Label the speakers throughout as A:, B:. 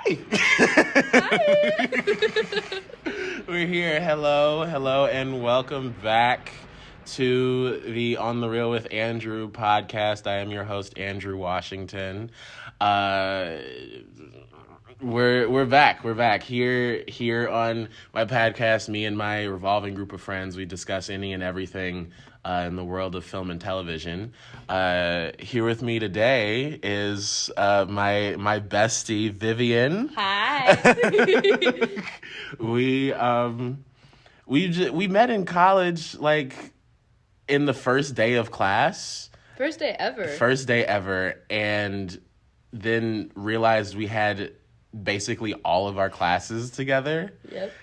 A: Hi. We're here. Hello, and welcome back to the On the Real with Andrew podcast. I am your host, Andrew Washington. We're back. We're back here on my podcast. Me and my revolving group of friends, we discuss any and everything in the world of film and television. Here with me today is my bestie Vivian.
B: Hi.
A: We met in college, like in the first day of class.
B: First day ever, and then realized we had basically all of our classes together. Yep.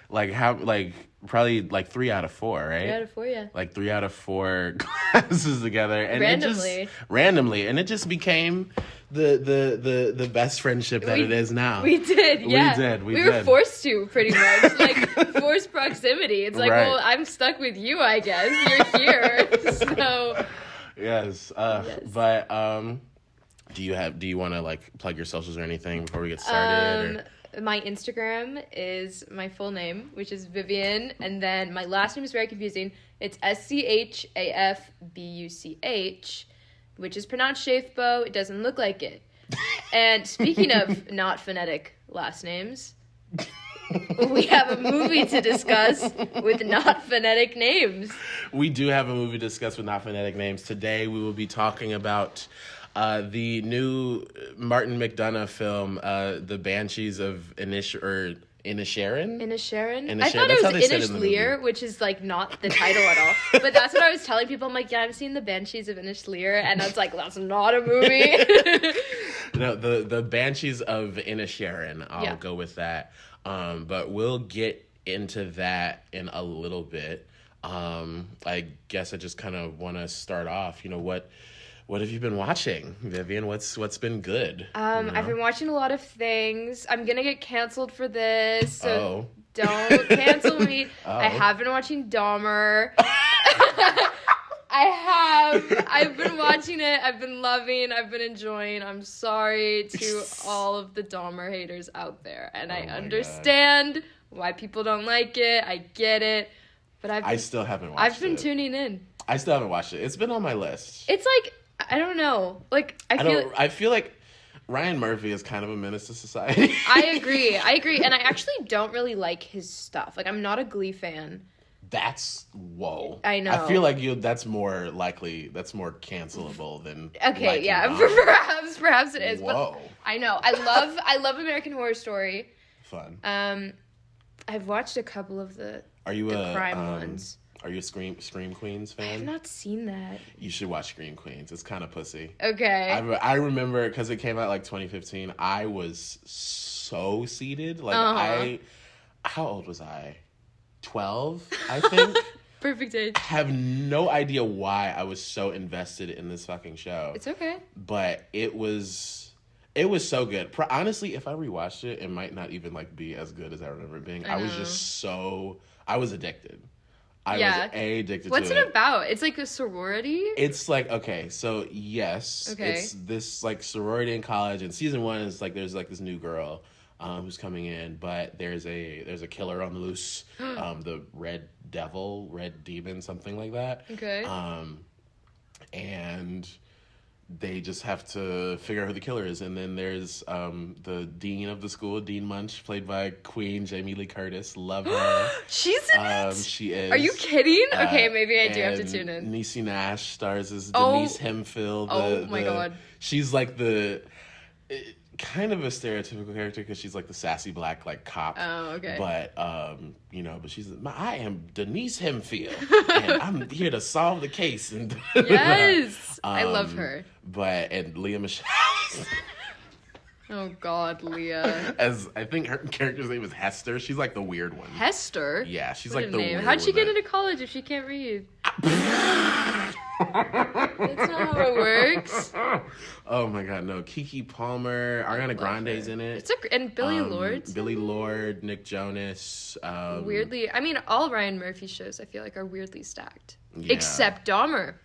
A: Probably 3 out of 4, right?
B: 3 out of 4, yeah.
A: 3 out of 4 classes together, and randomly, and it just became the best friendship that it is now.
B: We did, yeah. We were forced to, pretty much, forced proximity. It's like, right. Well, I'm stuck with you, I guess. You're here, so.
A: Yes,
B: yes.
A: But do you want to plug your socials or anything before we get started?
B: My Instagram is my full name, which is Vivian, and then my last name is very confusing. It's SCHAFBUCH, which is pronounced Shafbo. It doesn't look like it. And speaking of not phonetic last names, we have a movie to discuss with not phonetic names.
A: We do have a movie to discuss with not phonetic names. Today we will be talking about the new Martin McDonagh film, The Banshees of Inisherin.
B: Inisherin? I thought it was Inisherin, which is not the title at all. But that's what I was telling people. I'm like, yeah, I've seen The Banshees of Inisherin, and I was like, that's not a movie.
A: No, the Banshees of Inisherin. I'll go with that. But we'll get into that in a little bit. I guess I just kind of want to start off. What have you been watching, Vivian? What's been good?
B: I've been watching a lot of things. I'm gonna get canceled for this, so don't cancel me. I have been watching Dahmer. I've been watching it. I've been loving. I've been enjoying. I'm sorry to all of the Dahmer haters out there, and I understand why people don't like it. I get it, but I still haven't watched it. I've been tuning in.
A: I still haven't watched it. It's been on my list.
B: It's I don't know. I
A: feel like Ryan Murphy is kind of a menace to society.
B: I agree. And I actually don't really like his stuff. I'm not a Glee fan.
A: Whoa.
B: I know.
A: I feel like that's more cancelable than
B: okay, yeah. Perhaps it is.
A: Whoa.
B: But I know. I love American Horror Story.
A: Fun.
B: I've watched a couple of the crime ones.
A: Are you a Scream Queens fan?
B: I have not seen that.
A: You should watch Scream Queens. It's kind of pussy.
B: Okay.
A: I remember because it came out 2015. I was so seated. How old was I? 12, I think.
B: Perfect age.
A: Have no idea why I was so invested in this fucking show.
B: It's okay.
A: But it was so good. Honestly, if I rewatched it, it might not even be as good as I remember it being. I was addicted. I was addicted
B: What's
A: to it.
B: What's it about? It's a sorority?
A: It's yes. Okay. It's this sorority in college, and season 1 is there's this new girl who's coming in, but there's a killer on the loose, the Red Demon, something like that.
B: Okay.
A: And they just have to figure out who the killer is. And then there's the dean of the school, Dean Munch, played by Queen Jamie Lee Curtis. Love her.
B: She's in it?
A: She is.
B: Are you kidding? Okay, maybe I do have to tune in.
A: Niecy Nash stars as Denise Hemphill.
B: Oh my God.
A: She's kind of a stereotypical character because she's the sassy black cop.
B: Oh, okay.
A: But but she's I am Denise Hemphill and I'm here to solve the case. And
B: yes, I love her.
A: And Leah Michelle.
B: Oh God, Leah.
A: As I think her character's name is Hester. She's the weird one.
B: Hester?
A: Yeah, she's
B: what
A: the weird one.
B: How'd she get into college if she can't read? That's not how it works.
A: Oh my God, no. Kiki Palmer, Ariana Grande's in it.
B: And Billy Lord.
A: Billy Lord, Nick Jonas.
B: Weirdly, all Ryan Murphy shows I feel are weirdly stacked. Yeah. Except Dahmer.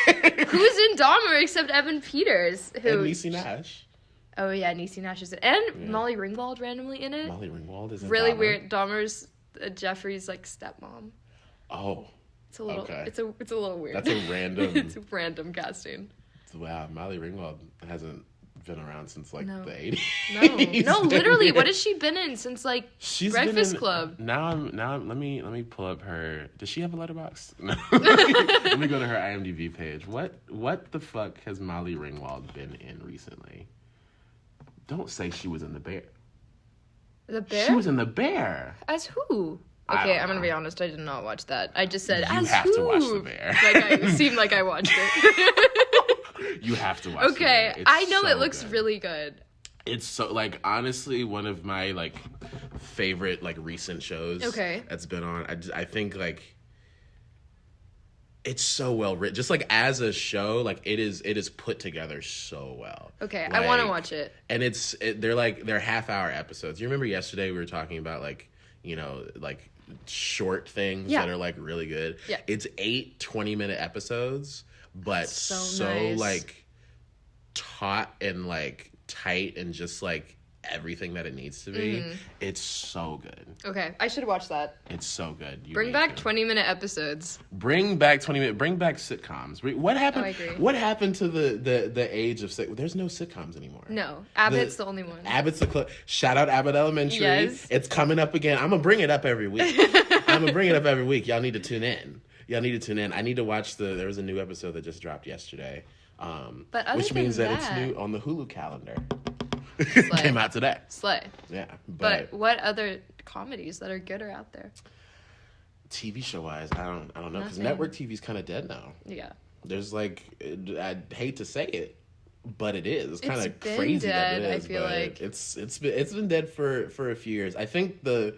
B: Who's in Dahmer except Evan Peters?
A: And Niecy Nash.
B: Oh yeah, Niecy Nash is in it. And Molly Ringwald randomly in it.
A: Molly Ringwald is in
B: really
A: Dahmer.
B: Weird. Dahmer's Jeffrey's like stepmom.
A: Oh.
B: It's a little it's a little weird.
A: That's a random
B: it's a random casting.
A: Wow, Molly Ringwald hasn't been around since like the 80s.
B: No, literally. What has she been in since like Breakfast Club?
A: Now let me pull up her. Does she have a letterbox? No. Let me go to her IMDb page. What the fuck has Molly Ringwald been in recently? Don't say she was in The Bear.
B: The Bear?
A: She was in The Bear.
B: As who? Okay, I'm gonna be honest. I did not watch that. I just said
A: you
B: as
A: have
B: who?
A: to watch The Bear.
B: Like it seemed like I watched it.
A: You have to watch.
B: Okay,
A: The Bear.
B: I know
A: so
B: it looks
A: good.
B: really good.
A: It's so like honestly one of my like favorite like recent shows.
B: Okay,
A: that's been on. I think like it's so well written. Just like as a show, like it is put together so well.
B: Okay,
A: like,
B: I want to watch it.
A: And they're half-hour episodes. You remember yesterday we were talking about like like short things that are like really good.
B: Yeah,
A: it's 8 20-minute episodes, but so
B: nice.
A: like taut and like tight and just like everything that it needs to be. It's so good.
B: Okay, I should watch that.
A: It's so good.
B: Bring back 20-minute episodes.
A: Bring back 20-minute. Bring back sitcoms. What happened?
B: Oh, I agree.
A: What happened to the age of sitcoms? There's no sitcoms anymore.
B: No, Abbott's the only one.
A: Abbott's the shout out Abbott Elementary.
B: Yes.
A: It's coming up again. I'm gonna bring it up every week. Y'all need to tune in. I need to watch there was a new episode that just dropped yesterday.
B: But
A: which means that it's new on the Hulu calendar. Came out today.
B: Slay.
A: Yeah.
B: But what other comedies that are good are out there?
A: TV show wise, I don't know, because network TV's kind of dead now.
B: Yeah.
A: There's like, I hate to say it, but it is. It's kind of
B: been
A: crazy
B: dead,
A: that it is.
B: I feel like
A: it's been dead for a few years. I think the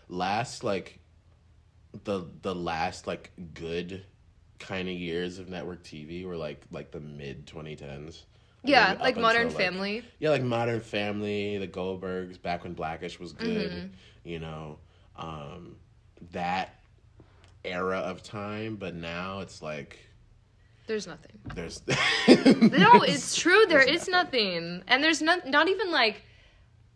A: last like good kind of years of network TV were like the mid 2010s.
B: Yeah, like Modern Family.
A: Yeah, like Modern Family, The Goldbergs, back when Blackish was good, that era of time. But now it's like
B: there's nothing.
A: There's
B: no, it's true. There is nothing, and there's not even like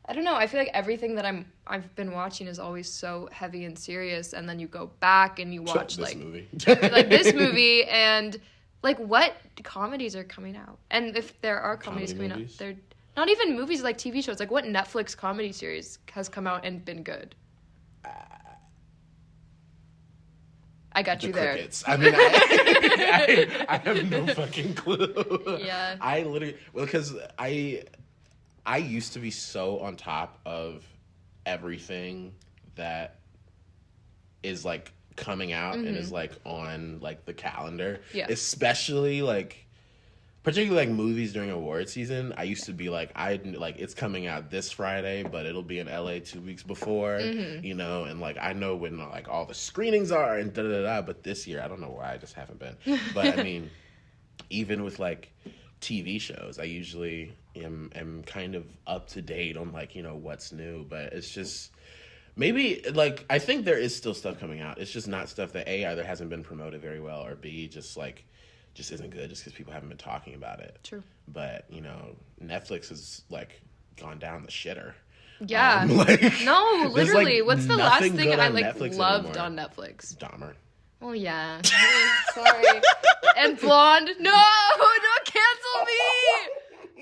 B: I don't know. I feel like everything that I've been watching is always so heavy and serious, and then you go back and you watch
A: this movie.
B: like this movie and. Like, what comedies are coming out? And if there are comedies coming out, they're not even movies, like TV shows. Like, what Netflix comedy series has come out and been good? I got you there.
A: Crickets. I mean, I have no fucking clue.
B: Yeah.
A: I literally, because I used to be so on top of everything that is, like, coming out and is like on like the calendar, especially like particularly like movies during award season. I used to be like it's coming out this Friday, but it'll be in LA 2 weeks before, and like I know when like all the screenings are and but this year I don't know why I just haven't been. But I mean, even with like TV shows, I usually am kind of up to date on like what's new, but it's just maybe, like, I think there is still stuff coming out. It's just not stuff that, A, either hasn't been promoted very well, or B, just isn't good just because people haven't been talking about it.
B: True.
A: But, Netflix has, like, gone down the shitter.
B: Yeah. No, literally.
A: Like,
B: what's the last thing I, like,
A: Netflix
B: loved
A: anymore.
B: on Netflix?
A: Dahmer.
B: Oh, yeah. Sorry. And Blonde. No! Don't cancel me!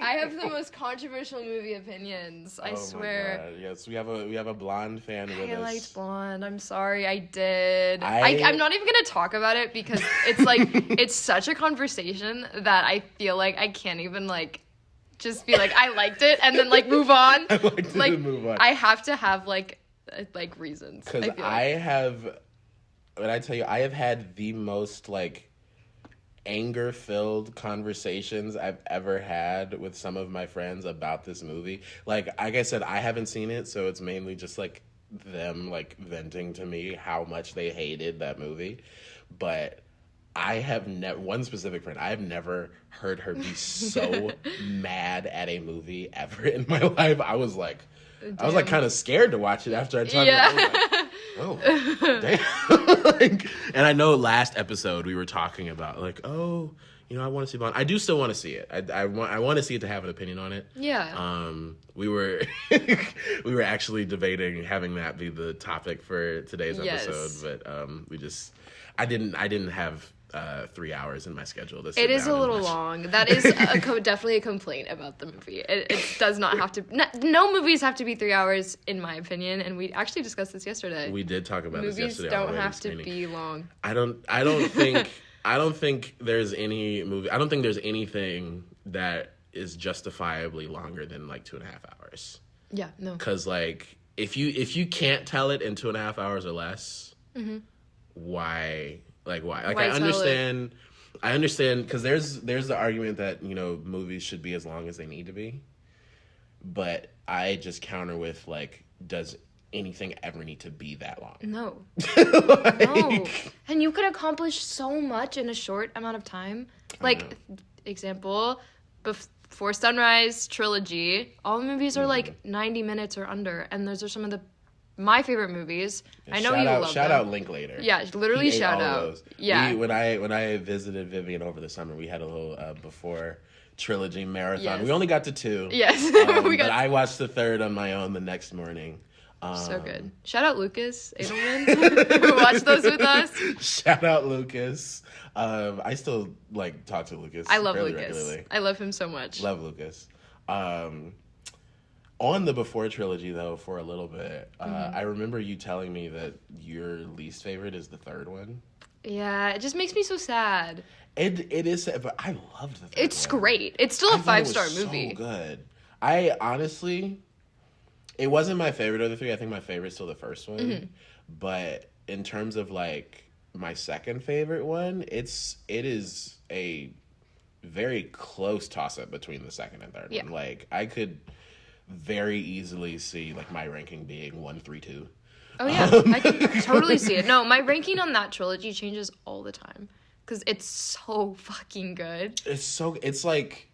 B: I have the most controversial movie opinions. I swear.
A: My God. Yes, we have a Blonde fan with us.
B: I liked Blonde. I'm sorry, I did. I'm not even gonna talk about it because it's like it's such a conversation that I feel like I can't even like just be like I liked it and then like move on.
A: I liked it and move on.
B: I have to have like reasons.
A: Because I have, when I tell you, I have had the most like anger-filled conversations I've ever had with some of my friends about this movie. Like I said, I haven't seen it, so it's mainly just like them like venting to me how much they hated that movie. But I have one specific friend, I have never heard her be so mad at a movie ever in my life. I was like kind of scared to watch it after I talked about it. Oh, damn. And I know last episode we were talking about like, I want to see Bond. I do still want to see it. I want to see it to have an opinion on it.
B: Yeah.
A: We were actually debating having that be the topic for today's episode, but I didn't have 3 hours in my schedule to sit
B: It is
A: down
B: a little long. That is definitely a complaint about the movie. It does not have to. No movies have to be 3 hours, in my opinion. And we actually discussed this yesterday.
A: We did talk about this yesterday.
B: Movies don't have to be long.
A: I don't think there's any movie. I don't think there's anything that is justifiably longer than like 2.5 hours.
B: Yeah, no.
A: Because like if you can't tell it in 2.5 hours or less, why? Like why? Like
B: why
A: I understand because there's the argument that movies should be as long as they need to be, but I just counter with like, does anything ever need to be that long?
B: No.
A: Like,
B: no. And you could accomplish so much in a short amount of time. Like, example, Before Sunrise trilogy, all the movies are like 90 minutes or under, and those are some of my favorite movies. I know you love them.
A: Shout out Linklater.
B: Yeah, literally shout out. Yeah.
A: When I visited Vivian over the summer, we had a little before trilogy marathon.
B: Yes.
A: We only got to 2.
B: Yes.
A: But I watched the 3rd on my own the next morning.
B: So good. Shout out Lucas Edelman who watched those with us.
A: Shout out Lucas. I still talk to Lucas.
B: I love Lucas.
A: Regularly.
B: I love him so much.
A: Love Lucas. On the Before trilogy, though, for a little bit, I remember you telling me that your least favorite is the 3rd one.
B: Yeah, it just makes me so sad.
A: It is sad, but I loved the 3rd
B: It's
A: one.
B: great. It's still a 5-star movie.
A: So good. I honestly, it wasn't my favorite of the 3. I think my favorite's still the first one. But in terms of my second favorite one, it is a very close toss-up between the second and third one. Like, I could very easily see my ranking being 1, 3, 2.
B: Oh yeah, I can totally see it. No, my ranking on that trilogy changes all the time because it's so fucking good.
A: It's like,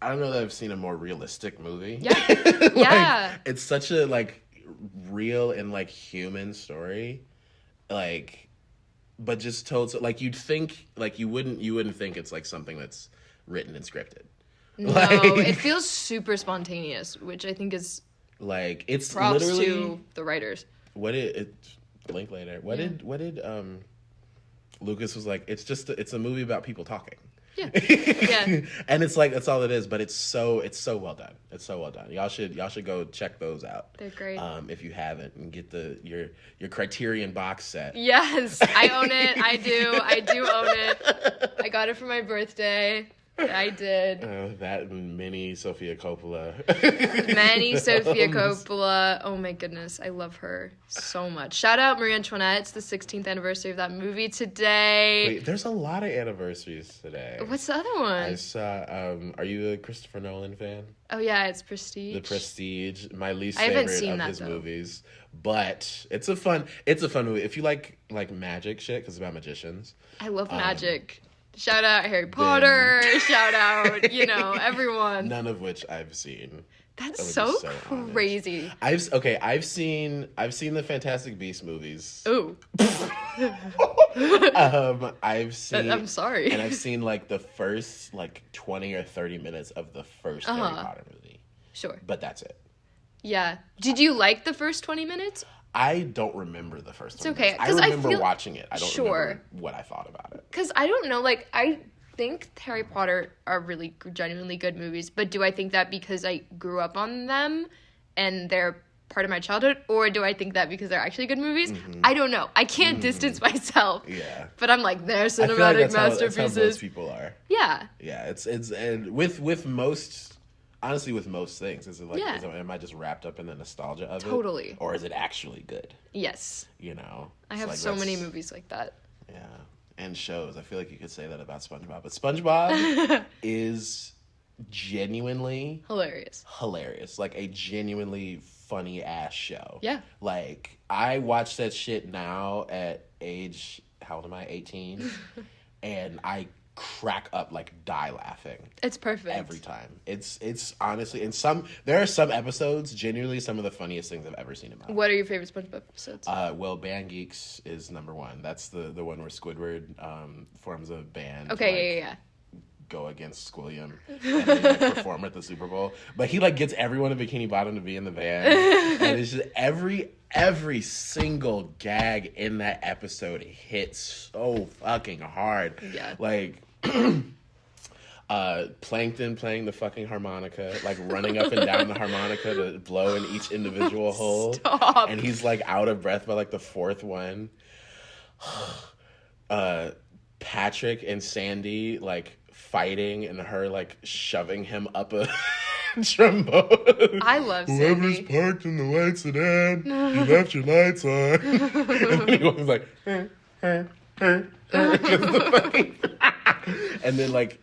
A: I don't know that I've seen a more realistic movie.
B: Yeah, yeah.
A: It's such a real and human story, but just told so you'd think you wouldn't think it's something that's written and scripted.
B: No, it feels super spontaneous, which I think is
A: it's
B: props
A: literally
B: to the writers.
A: What did Linklater? What did Lucas was like? It's a movie about people talking.
B: Yeah, yeah.
A: And it's that's all it is. But it's so well done. It's so well done. Y'all should go check those out.
B: They're great.
A: If you haven't, and get your Criterion box set.
B: Yes, I own it. I do own it. I got it for my birthday. I did.
A: That mini Sofia Coppola.
B: Many Sofia Coppola. Oh my goodness, I love her so much. Shout out Marie Antoinette. It's the 16th anniversary of that movie today.
A: Wait, there's a lot of anniversaries today.
B: What's the other one?
A: I saw. Are you a Christopher Nolan fan?
B: Oh yeah, it's Prestige.
A: The Prestige, my least favorite of his movies, but it's a fun movie. If you like magic shit, because it's about magicians.
B: I love magic. Shout out Harry Potter. Shout out, everyone.
A: None of which I've seen.
B: That's so crazy.
A: I've seen the Fantastic Beasts movies.
B: Ooh.
A: I've seen.
B: I'm sorry.
A: And I've seen the first 20 or 30 minutes of the first Harry Potter movie.
B: Sure.
A: But that's it.
B: Yeah. Did you like the first 20 minutes?
A: I don't remember the first one.
B: It's okay.
A: I remember watching it. I don't remember what I thought about it.
B: Because I don't know, I think Harry Potter are really genuinely good movies, but do I think that because I grew up on them and they're part of my childhood, or do I think that because they're actually good movies? I don't know. I can't distance myself.
A: Yeah.
B: But I'm they're cinematic masterpieces.
A: That's how most people are.
B: Yeah.
A: Yeah, it's and with most. Honestly, with most things, is it am I just wrapped up in the nostalgia of it?
B: Totally.
A: Or is it actually good?
B: Yes. I have so many movies like that.
A: Yeah. And shows. I feel like you could say that about SpongeBob. But SpongeBob is genuinely
B: hilarious.
A: A genuinely funny ass show.
B: Yeah.
A: I watch that shit now at age, how old am I? 18. And I crack up, like die laughing.
B: It's perfect
A: every time. It's honestly, there are some episodes, genuinely some of the funniest things I've ever seen in my life.
B: What are your favorite SpongeBob episodes?
A: Well, Band Geeks is number one. That's the one where Squidward forms a band.
B: Okay, yeah.
A: Go against Squilliam and they like, perform at the Super Bowl. But he like gets everyone in Bikini Bottom to be in the band. And it's just every single gag in that episode hits so fucking hard.
B: Yeah.
A: Like Plankton playing the fucking harmonica, like running up and down the harmonica to blow in each individual hole.
B: Stop.
A: And he's like out of breath by like the fourth one. Patrick and Sandy like fighting and her like shoving him up a trombone.
B: I love Sandy.
A: Whoever's parked in the white sedan, you left your lights on. And then he was like, and then like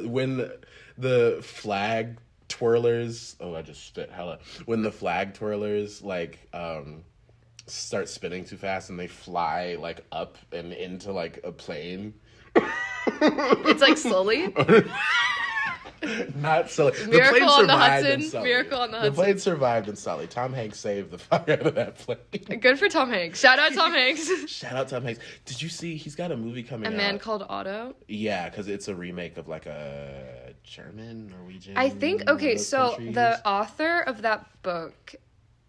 A: when the flag twirlers, I just spit hella. When the flag twirlers like start spinning too fast and they fly like up and into like a plane.
B: It's like slowly.
A: Not Sully.
B: Miracle on the Hudson.
A: The plane survived in Sully. Tom Hanks saved the fuck out of that plane.
B: Good for Tom Hanks. Shout out Tom Hanks.
A: Shout out Tom Hanks. Did you see he's got a movie coming out?
B: A Man Called Otto?
A: Yeah, because it's a remake of like a German, Norwegian.
B: I think, okay, so
A: countries.
B: the author of that book,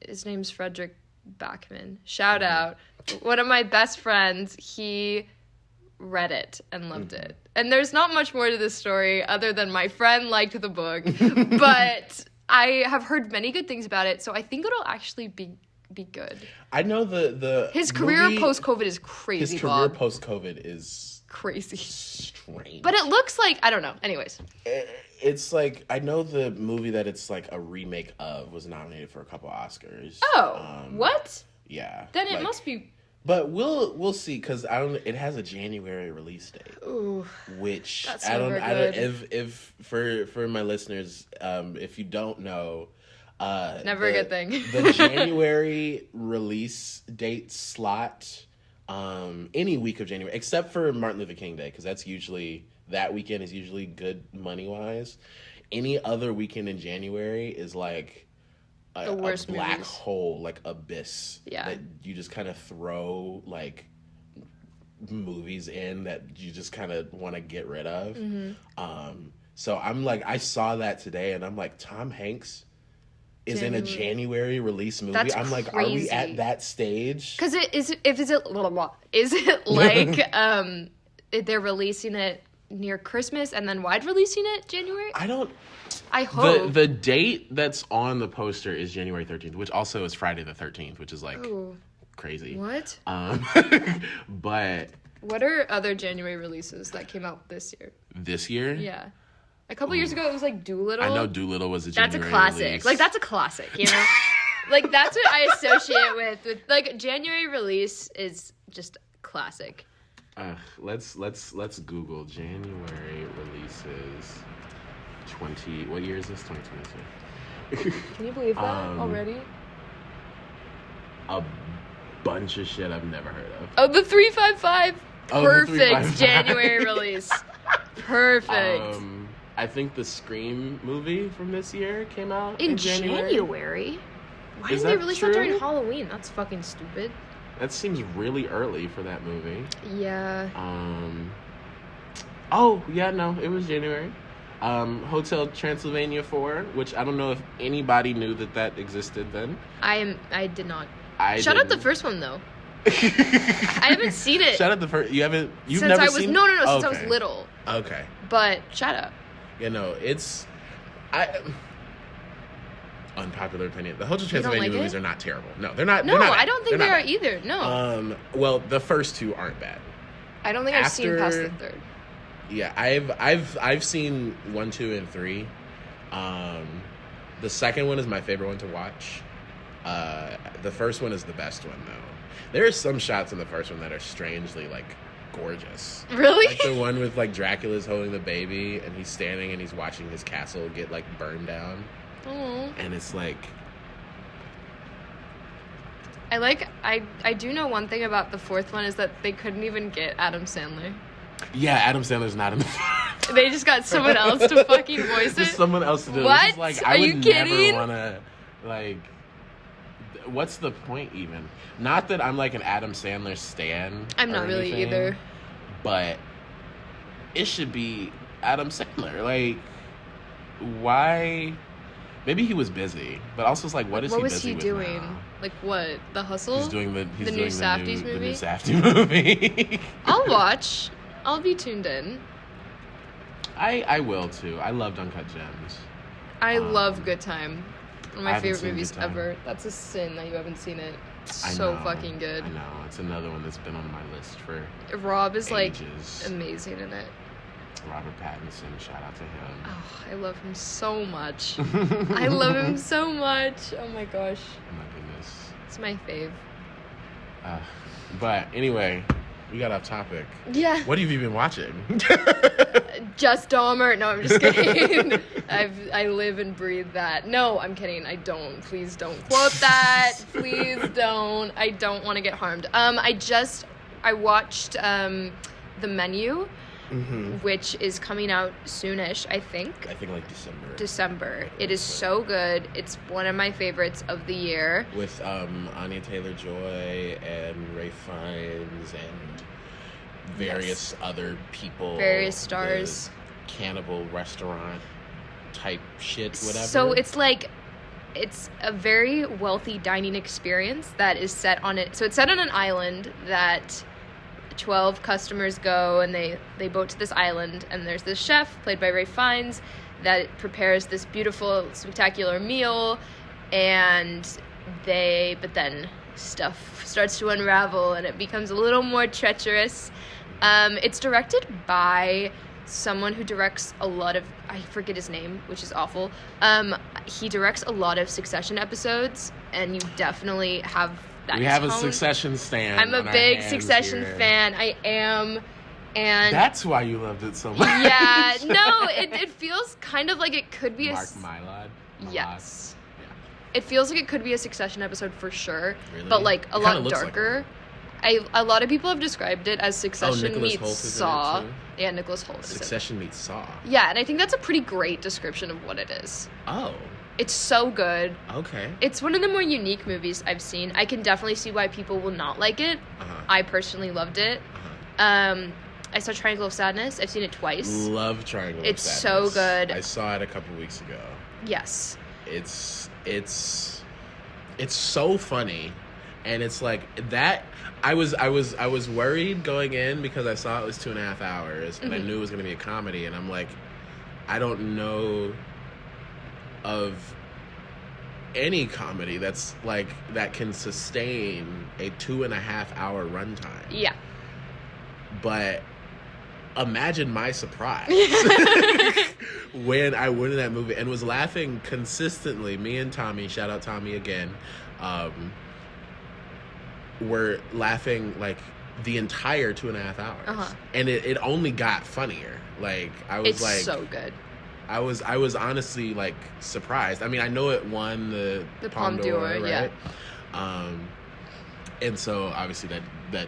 B: his name's Frederick Backman. Shout out. One of my best friends, he read it and loved it. And there's not much more to this story other than my friend liked the book. But I have heard many good things about it, so I think it'll actually be good.
A: I know the
B: his career post-COVID is crazy,
A: His career post-COVID is
B: crazy.
A: Strange.
B: But it looks like, I don't know. Anyways.
A: It's like, I know the movie that it's like a remake of was nominated for a couple Oscars.
B: Oh, what?
A: Yeah.
B: Then it must be.
A: But we'll see, because it has a January release date.
B: Ooh,
A: which
B: that's
A: I don't
B: good.
A: if for my listeners, if you don't know,
B: never a good thing.
A: The January release date slot, any week of January except for Martin Luther King Day, because that weekend is usually good money wise. Any other weekend in January is like a
B: worst
A: black
B: movies.
A: hole, like abyss.
B: Yeah.
A: That you just kind of throw like movies in that you just kind of want to get rid of. So I'm like, I saw that today and I'm like, Tom Hanks is in a January release movie.
B: That's
A: I'm like,
B: crazy.
A: are we at that stage?
B: Because is it like they're releasing it near Christmas and then wide releasing it January? I hope.
A: The date that's on the poster is January 13th, which also is Friday the 13th, which is like crazy.
B: What?
A: But
B: what are other January releases that came out this year?
A: This year?
B: Yeah. A couple years ago, it was like Doolittle.
A: I know Doolittle was a January
B: That's a classic.
A: release.
B: Like, that's a classic, you know? Like, that's what I associate with. Like, January release is just classic.
A: Let's Google January releases. What year is this? 2022.
B: Can you believe that already?
A: A bunch of shit I've never heard of.
B: Oh, the 355. Perfect
A: 355.
B: January release. Perfect.
A: I think the Scream movie from this year came out
B: in
A: January.
B: Why didn't they release that during Halloween? That's fucking stupid.
A: That seems really early for that movie.
B: Yeah.
A: Oh, yeah, no, it was January. Hotel Transylvania 4, which I don't know if anybody knew that existed then.
B: I did not.
A: Shout
B: out the first one, though. I haven't seen it.
A: Shout out the first. You've
B: since
A: never
B: seen it? No, since I was little.
A: Okay.
B: But shout out.
A: You know, unpopular opinion. The Hotel Transylvania movies are not terrible. No, they're not.
B: No,
A: they're not
B: I don't think they are either. No.
A: Well, the first two aren't bad.
B: I don't think I've seen past the third.
A: Yeah, I've seen 1, 2, and 3. The second one is my favorite one to watch. The first one is the best one though. There are some shots in the first one that are strangely like gorgeous.
B: Really?
A: Like the one with like Dracula's holding the baby and he's standing and he's watching his castle get like burned down.
B: Oh.
A: And it's like
B: I do know one thing about the fourth one is that they couldn't even get Adam Sandler.
A: Yeah, Adam Sandler's not in the
B: They just got someone else to fucking voice it?
A: Just someone else to do it.
B: What?
A: Is like,
B: Are you kidding?
A: I would never want to, what's the point even? Not that I'm like an Adam Sandler stan.
B: I'm not really either.
A: But it should be Adam Sandler. Like, why? Maybe he was busy, but also it's like, what is he busy with
B: doing?
A: now?
B: Like what? The Hustle?
A: He's doing the
B: new Safdie's movie.
A: The new Safdie movie.
B: I'll watch. I'll be tuned in.
A: I will too. I loved Uncut Gems.
B: I love Good Time. One of my favorite movies ever. That's a sin that you haven't seen it. It's so fucking good.
A: I know. It's another one that's been on my list for
B: Rob is
A: ages.
B: Like amazing in it.
A: Robert Pattinson, shout out to him.
B: Oh, I love him so much. I love him so much. Oh my gosh.
A: Oh my goodness.
B: It's my fave.
A: But anyway, we got off topic.
B: Yeah.
A: What have you been watching?
B: Just Dahmer. No, I'm just kidding. I live and breathe that. No, I'm kidding. I don't. Please don't quote that. Please don't. I don't want to get harmed. I watched The Menu. Mm-hmm. Which is coming out soonish, I think.
A: I think like
B: December. It is so good. It's one of my favorites of the year.
A: With Anya Taylor-Joy and Ralph Fiennes and various other people.
B: Various stars.
A: Cannibal restaurant type shit, whatever.
B: So it's like, it's a very wealthy dining experience that is set on it. So it's set on an island that 12 customers go, and they boat to this island, and there's this chef played by Ralph Fiennes that prepares this beautiful, spectacular meal, but then stuff starts to unravel and it becomes a little more treacherous. It's directed by someone who directs a lot of, I forget his name, which is awful. He directs a lot of Succession episodes, and you definitely have that
A: we have a Succession stan.
B: I'm a big Succession fan. I am. And
A: that's why you loved it so much.
B: Yeah. No, it feels kind of like it could be
A: Mark Mylod?
B: Yes. Yeah. It feels like it could be a Succession episode for sure.
A: Really?
B: But like a lot darker. Like a lot of people have described it as Succession meets Saw. Yeah, Nicholas Hoult is
A: Succession meets Saw.
B: Yeah, and I think that's a pretty great description of what it is.
A: Oh.
B: It's so good.
A: Okay.
B: It's one of the more unique movies I've seen. I can definitely see why people will not like it. Uh-huh. I personally loved it. Uh-huh. I saw Triangle of Sadness. I've seen it twice.
A: Love Triangle of Sadness.
B: It's so good.
A: I saw it a couple weeks ago.
B: Yes.
A: It's so funny, and it's like that. I was worried going in because I saw it was 2.5 hours, and I knew it was going to be a comedy, and I'm like, I don't know of any comedy that's like that can sustain a 2.5 hour runtime.
B: Yeah.
A: But imagine my surprise when I went in that movie and was laughing consistently. Me and Tommy, shout out Tommy again, were laughing like the entire 2.5 hours. Uh-huh. And it only got funnier. Like I was
B: it's so good.
A: I was honestly like surprised. I mean, I know it won the Palme d'Or, right? Yeah. And so obviously that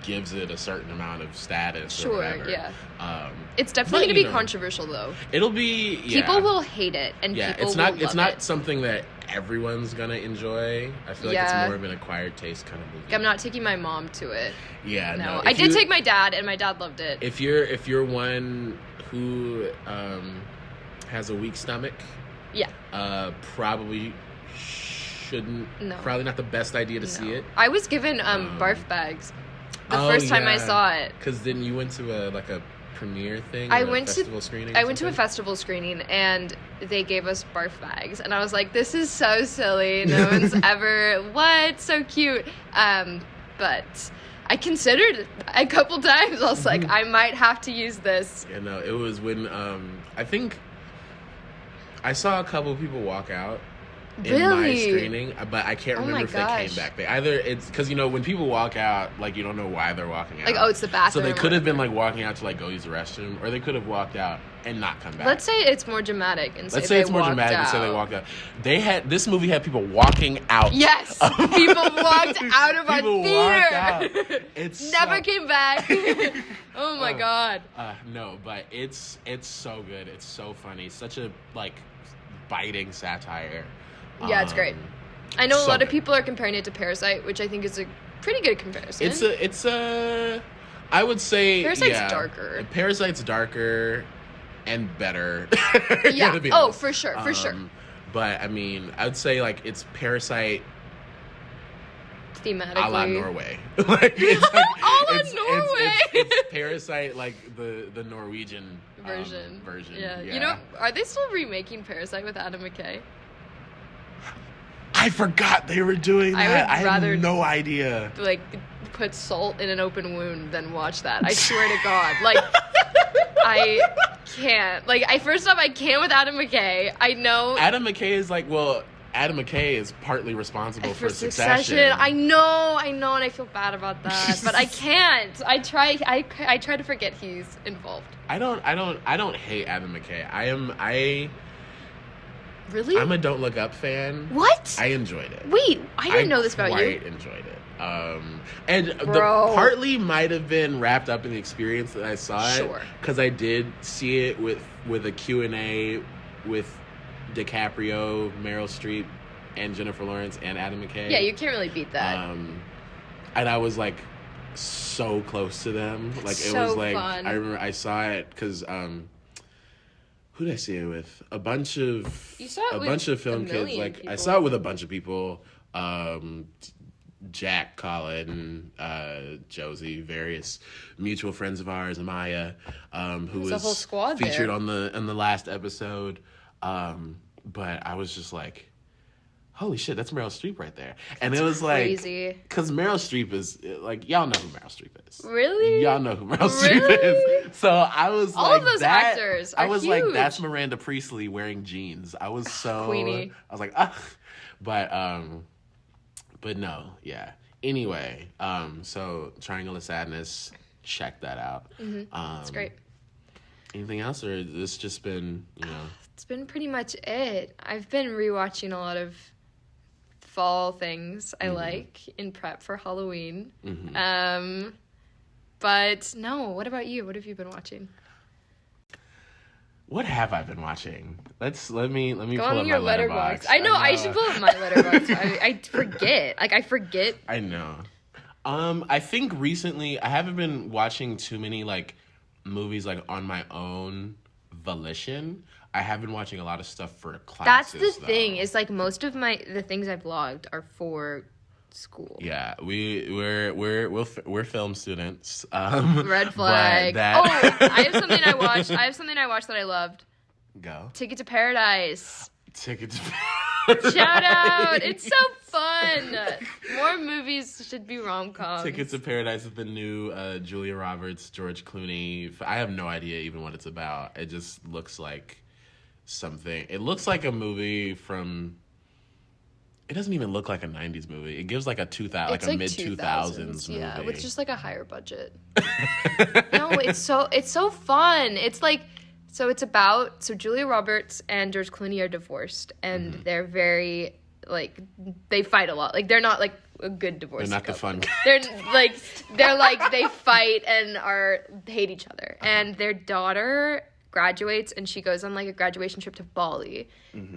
A: gives it a certain amount of status.
B: Sure,
A: or whatever.
B: Yeah. It's definitely going to be controversial though.
A: It'll be. Yeah.
B: People will hate it, and people will love it.
A: It's not something that everyone's gonna enjoy. I feel like it's more of an acquired taste kind of movie.
B: I'm not taking my mom to it.
A: Yeah, no.
B: I did take my dad, and my dad loved it.
A: If you're one who has a weak stomach, probably shouldn't. No. Probably not the best idea to see it.
B: I was given barf bags the first time I saw it.
A: Because then you went to a premiere thing.
B: I went to a festival screening, and they gave us barf bags, and I was like, "This is so silly. No one's ever so cute." But I considered a couple times. I was like, I might have to use this.
A: Yeah, no, it was when I think I saw a couple people walk out, in my screening, but I can't remember if they came back. It's because, when people walk out, like, you don't know why they're walking out.
B: Like, oh, it's the bathroom.
A: So they could have been, like, walking out to, like, go use the restroom, or they could have walked out and not come back.
B: Let's say it's more dramatic and say
A: they walked out. This movie had people walking out.
B: Yes! People walked out of our theater!
A: It's
B: never came back. Oh my god.
A: No, but it's so good. It's so funny. Such a, like, biting satire.
B: Yeah, it's great. I know a lot of people are comparing it to Parasite, which I think is a pretty good comparison.
A: I would say
B: Parasite's darker.
A: Parasite's darker and better.
B: Yeah. Oh, for sure.
A: But I mean, I would say, like, it's Parasite
B: thematically
A: a la Norway. Like, it's like,
B: Norway.
A: It's Parasite, like the Norwegian version.
B: Yeah. Are they still remaking Parasite with Adam McKay?
A: I forgot they were doing that. I had no idea.
B: Like, put salt in an open wound than watch that. I swear to God. Like, I can't. Like, first off, I can't with Adam McKay. I know.
A: Adam McKay is like, Adam McKay is partly responsible for Succession.
B: I know, and I feel bad about that, but I can't. I try to forget he's involved.
A: I don't hate Adam McKay.
B: Really?
A: I'm a Don't Look Up fan.
B: What?
A: I enjoyed it.
B: Wait, I didn't know this about you.
A: I enjoyed it. And partly might have been wrapped up in the experience that I saw it.
B: Sure.
A: Because I did see it with a Q&A with DiCaprio, Meryl Streep, and Jennifer Lawrence, and Adam McKay.
B: Yeah, you can't really beat that.
A: And I was, like, so close to them. Like, it was, like, fun. I remember I saw it because, who did I see it with? A bunch of film kids. Like, people. I saw it with a bunch of people. Jack, Colin, Josie, various mutual friends of ours, Amaya, who was a whole squad featured on the last episode. But I was just like, holy shit, that's Meryl Streep right there. And it was crazy. Like, because Meryl Streep is, like, y'all know who Meryl Streep is.
B: Really?
A: Y'all know who Meryl Streep is. So I was
B: all of those actors are huge.
A: Like, that's Miranda Priestley wearing jeans. I was so
B: Queenie.
A: I was like, but no, yeah. Anyway, so Triangle of Sadness, check that out.
B: Mm-hmm. It's great.
A: Anything else, or has this just been,
B: It's been pretty much it. I've been rewatching a lot of fall things I like in prep for Halloween. Mm-hmm. But no, what about you? What have you been watching?
A: What have I been watching? Let me
B: Go
A: pull up
B: your
A: my letterbox.
B: I know I should pull up my letterbox. I forget. Like, I forget.
A: I know. I think recently I haven't been watching too many, like, movies, like, on my own volition. I have been watching a lot of stuff for classes.
B: That's the thing. Is, like, most of the things I've vlogged are for school.
A: Yeah, we're film students.
B: Red flag. I have something I watched. That I loved.
A: Go.
B: Ticket to Paradise.
A: Shout
B: out! It's so fun. More movies should be rom-coms.
A: Ticket to Paradise with the new Julia Roberts, George Clooney. I have no idea even what it's about. It just looks like something. It looks like a movie from. It doesn't even look like a 90s movie. It gives like a mid-2000s movie.
B: Yeah, with just like a higher budget. No, it's so fun. It's like, so Julia Roberts and George Clooney are divorced, and they're very, like, they fight a lot. Like, they're not like a good divorce.
A: They're not couple. The fun.
B: They're like they fight and hate each other. And their daughter graduates, and she goes on like a graduation trip to Bali,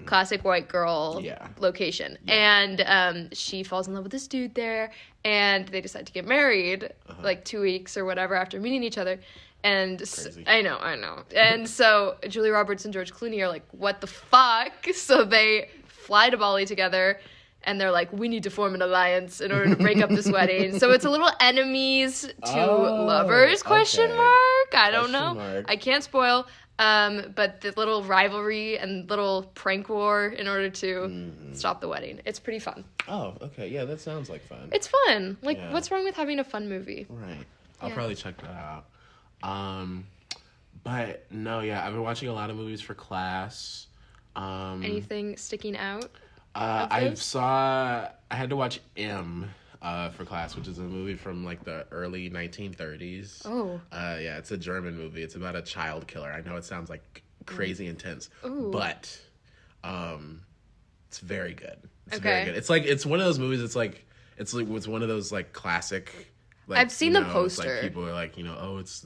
B: classic white girl location, and she falls in love with this dude there, and they decide to get married like 2 weeks or whatever after meeting each other. And I know, and so Julia Roberts and George Clooney are like, what the fuck? So they fly to Bali together, and they're like, we need to form an alliance in order to break up this wedding. So it's a little enemies to lovers question mark. I don't know. I can't spoil. But the little rivalry and little prank war in order to stop the wedding. It's pretty fun.
A: Oh, okay. Yeah, that sounds like fun.
B: It's fun. Like, what's wrong with having a fun movie?
A: Right. I'll probably check that out. But no, I've been watching a lot of movies for class.
B: Anything sticking out?
A: I had to watch M for class, which is a movie from like the early 1930s.
B: Oh.
A: Yeah, it's a German movie. It's about a child killer. I know it sounds like crazy intense, but it's very good. It's very good. It's one of those movies. It's one of those like classic. Like,
B: I've seen the poster.
A: It's like people are like, it's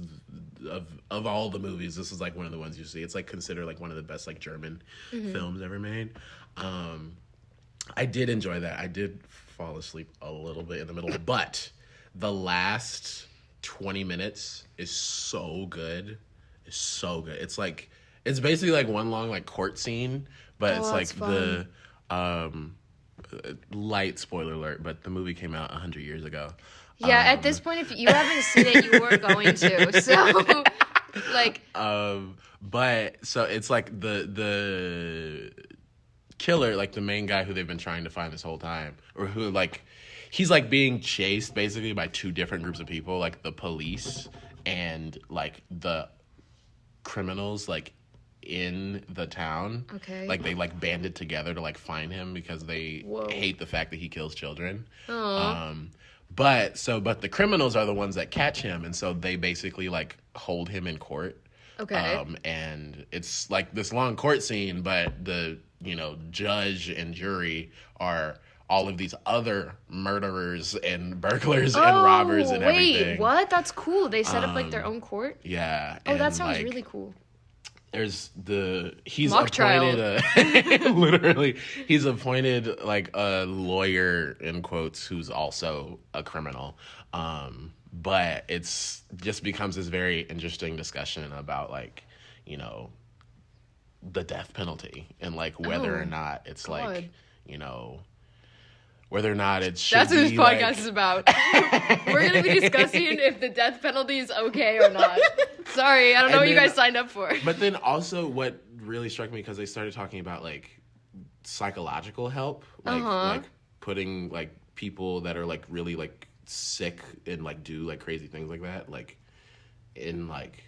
A: of all the movies, this is like one of the ones you see. It's like considered like one of the best like German films ever made. I did enjoy that. I did fall asleep a little bit in the middle, but the last 20 minutes is so good. It's so good. It's basically like one long like court scene, but it's like fun. The light spoiler alert, but the movie came out 100 years ago.
B: Yeah, at this point, if you haven't seen it, you weren't going to. So, like,
A: but so it's like the killer, like the main guy who they've been trying to find this whole time, or who like he's like being chased basically by two different groups of people, like the police and like the criminals, like in the town.
B: Okay.
A: Like they like banded together to like find him because they hate the fact that he kills children.
B: Aww.
A: But the criminals are the ones that catch him, and so they basically like hold him in court.
B: Okay.
A: And it's like this long court scene, but the judge and jury are all of these other murderers and burglars and robbers and everything.
B: Wait, what? That's cool. They set up like their own court?
A: Yeah.
B: Oh, that sounds really cool.
A: He's
B: mock
A: appointed literally he's appointed like a lawyer in quotes who's also a criminal, but it's just becomes this very interesting discussion about like the death penalty and like whether or not it's like whether or not it should.
B: That's what this
A: be,
B: podcast
A: like...
B: is about. We're going to be discussing if the death penalty is okay or not. Sorry, I don't know what you guys signed up for.
A: But then also what really struck me, because they started talking about like psychological help, like putting like people that are like really like sick and like do like crazy things like that, like in like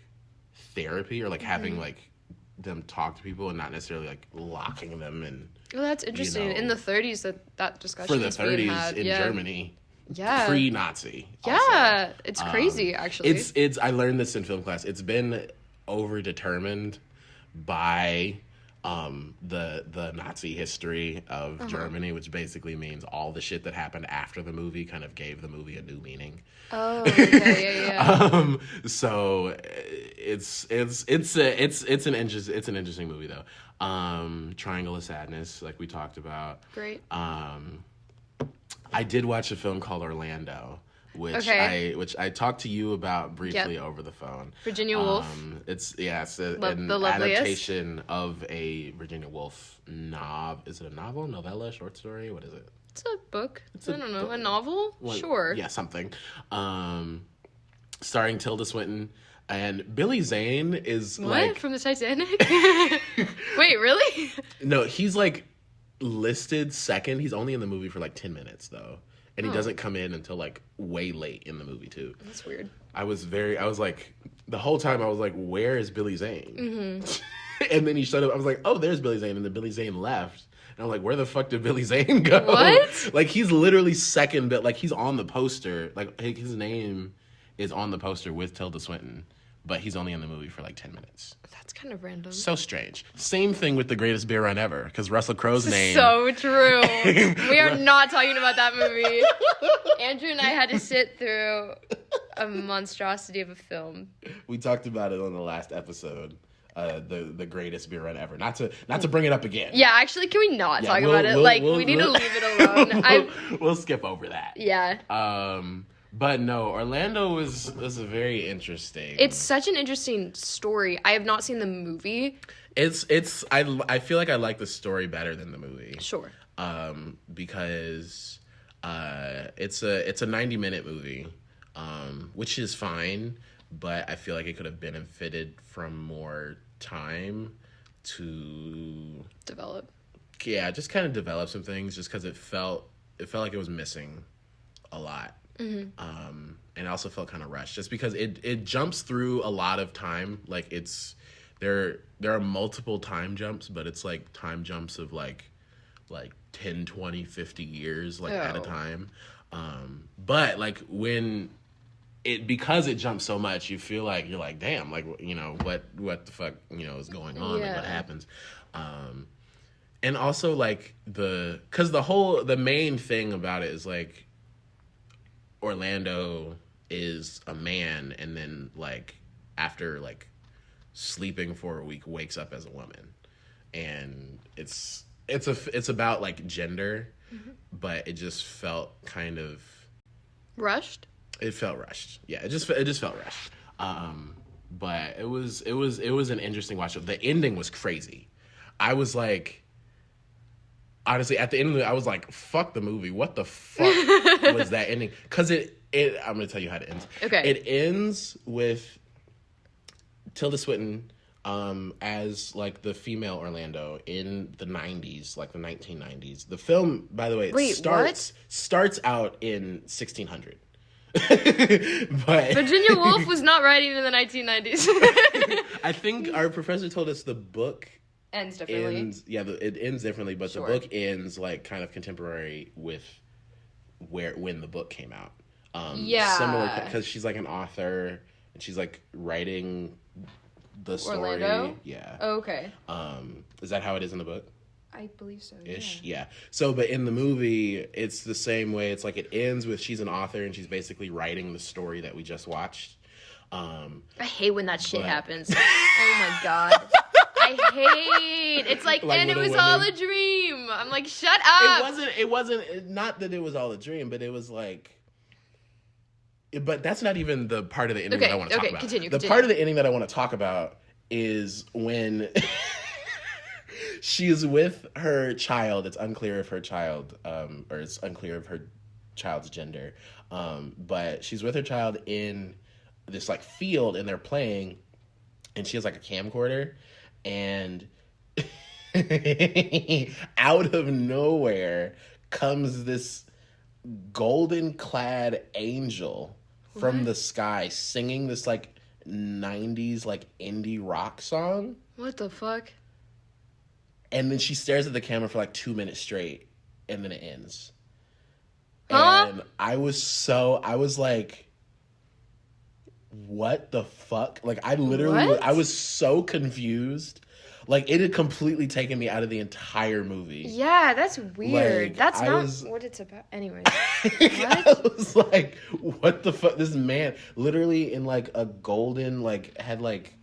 A: therapy, or like having like them talk to people and not necessarily like locking them in.
B: Well, that's interesting. In the 30s, that discussion
A: for the
B: was
A: 30s
B: being had.
A: in Germany.
B: Yeah.
A: Pre-Nazi.
B: Yeah,
A: also.
B: It's crazy, actually.
A: It's. I learned this in film class. It's been overdetermined by the Nazi history of Germany, which basically means all the shit that happened after the movie kind of gave the movie a new meaning.
B: Oh, okay, yeah.
A: So it's an interesting movie though. Triangle of Sadness, like we talked about.
B: Great.
A: I did watch a film called Orlando, which I talked to you about briefly over the phone.
B: Virginia Woolf.
A: It's an adaptation of a Virginia Woolf novel. Is it a novel, novella, short story? What is it?
B: It's a book. I don't know. A novel? Sure.
A: Yeah, something. Starring Tilda Swinton. And Billy Zane is
B: what? From the Titanic? Wait, really?
A: No, he's like listed second. He's only in the movie for like 10 minutes though. And he doesn't come in until like way late in the movie too.
B: That's weird.
A: I was like, the whole time I was like, where is Billy Zane? Mm-hmm. And then he showed up. I was like, oh, there's Billy Zane. And then Billy Zane left. And I'm like, where the fuck did Billy Zane go?
B: What?
A: Like, he's literally second, but like he's on the poster. Like his name is on the poster with Tilda Swinton. But he's only in the movie for like 10 minutes.
B: That's kind of random.
A: So strange. Same thing with The Greatest Beer Run Ever, because Russell Crowe's name.
B: So true. We are not talking about that movie. Andrew and I had to sit through a monstrosity of a film.
A: We talked about it on the last episode. The Greatest Beer Run Ever. Not to bring it up again.
B: Yeah, actually, can we not talk about it? We need to leave it alone.
A: We'll skip over that.
B: Yeah.
A: But no, Orlando was a very interesting.
B: It's such an interesting story. I have not seen the movie.
A: I feel like I like the story better than the movie.
B: Sure.
A: Because it's a 90-minute movie, which is fine, but I feel like it could have benefited from more time to
B: develop.
A: Yeah, just kind of develop some things, just because it felt like it was missing a lot. Mm-hmm. And it also felt kind of rushed, just because it jumps through a lot of time. Like there are multiple time jumps, but it's like time jumps of like like 10, 20, 50 years like at a time. But like when because it jumps so much, you feel like you're like, damn, like, you know, what the fuck, you know, is going on, like what happens. And also like because the main thing about it is like Orlando is a man, and then like after like sleeping for a week wakes up as a woman, and it's about like gender, but it just felt kind of
B: rushed.
A: It felt rushed. Yeah, it just felt rushed. But it was an interesting watch. The ending was crazy. I was like, honestly, at the end of it, I was like, fuck the movie. What the fuck was that ending? Because I'm going to tell you how it ends.
B: Okay.
A: It ends with Tilda Swinton as like the female Orlando in the 90s, like the 1990s. The film, by the way, starts out in 1600. But
B: Virginia Woolf was not writing in the 1990s.
A: I think our professor told us the book
B: ends differently.
A: It ends differently, but the book ends like kind of contemporary with when the book came out. Similar, because she's like an author and she's like writing the story.
B: Orlando?
A: Yeah.
B: Oh, okay.
A: Is that how it is in the book?
B: I believe so.
A: Ish, yeah. So, but in the movie, it's the same way. It's like it ends with she's an author and she's basically writing the story that we just watched. I
B: hate when that shit happens. Oh my god. I hate. It's like and it was all a dream. I'm like, shut up.
A: It wasn't. Not that it was all a dream, but it was like. But that's not even the part of the ending that I want to talk about.
B: Continue.
A: The part of the ending that I want to talk about is when. She's with her child. It's unclear if her child, or it's unclear of her child's gender. But she's with her child in this like field, and they're playing, and she has like a camcorder, and out of nowhere comes this golden clad angel from the sky singing this like 90s like indie rock song.
B: What the fuck?
A: And then she stares at the camera for like 2 minutes straight, and then it ends.
B: Huh?
A: And I was like, what the fuck? Like, I was so confused. Like, it had completely taken me out of the entire movie.
B: Yeah, that's weird.
A: Like,
B: that's not what it's about. Anyways.
A: I was like, what the fuck? This man, literally in like a golden, like, had like,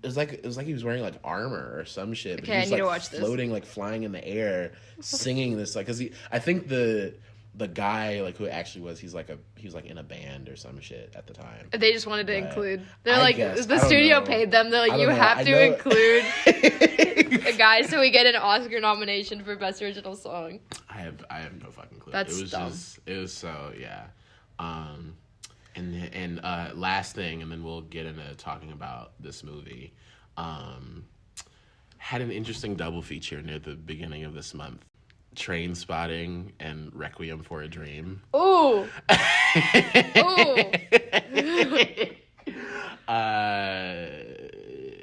A: it was like he was wearing like armor or some shit. But
B: Okay,
A: he was,
B: I need
A: like,
B: to watch this.
A: Floating, like flying in the air, singing this like because I think the guy like who it actually was, he was like in a band or some shit at the time.
B: They just wanted to include. They're
A: I
B: like
A: guess,
B: the studio paid them. They're like, you have to include a guy so we get an Oscar nomination for Best Original Song.
A: I have no fucking clue.
B: That's
A: it was
B: dumb.
A: It was so yeah. And last thing, and then we'll get into talking about this movie. Had an interesting double feature near the beginning of this month. Train Spotting and Requiem for a Dream.
B: Ooh. Ooh.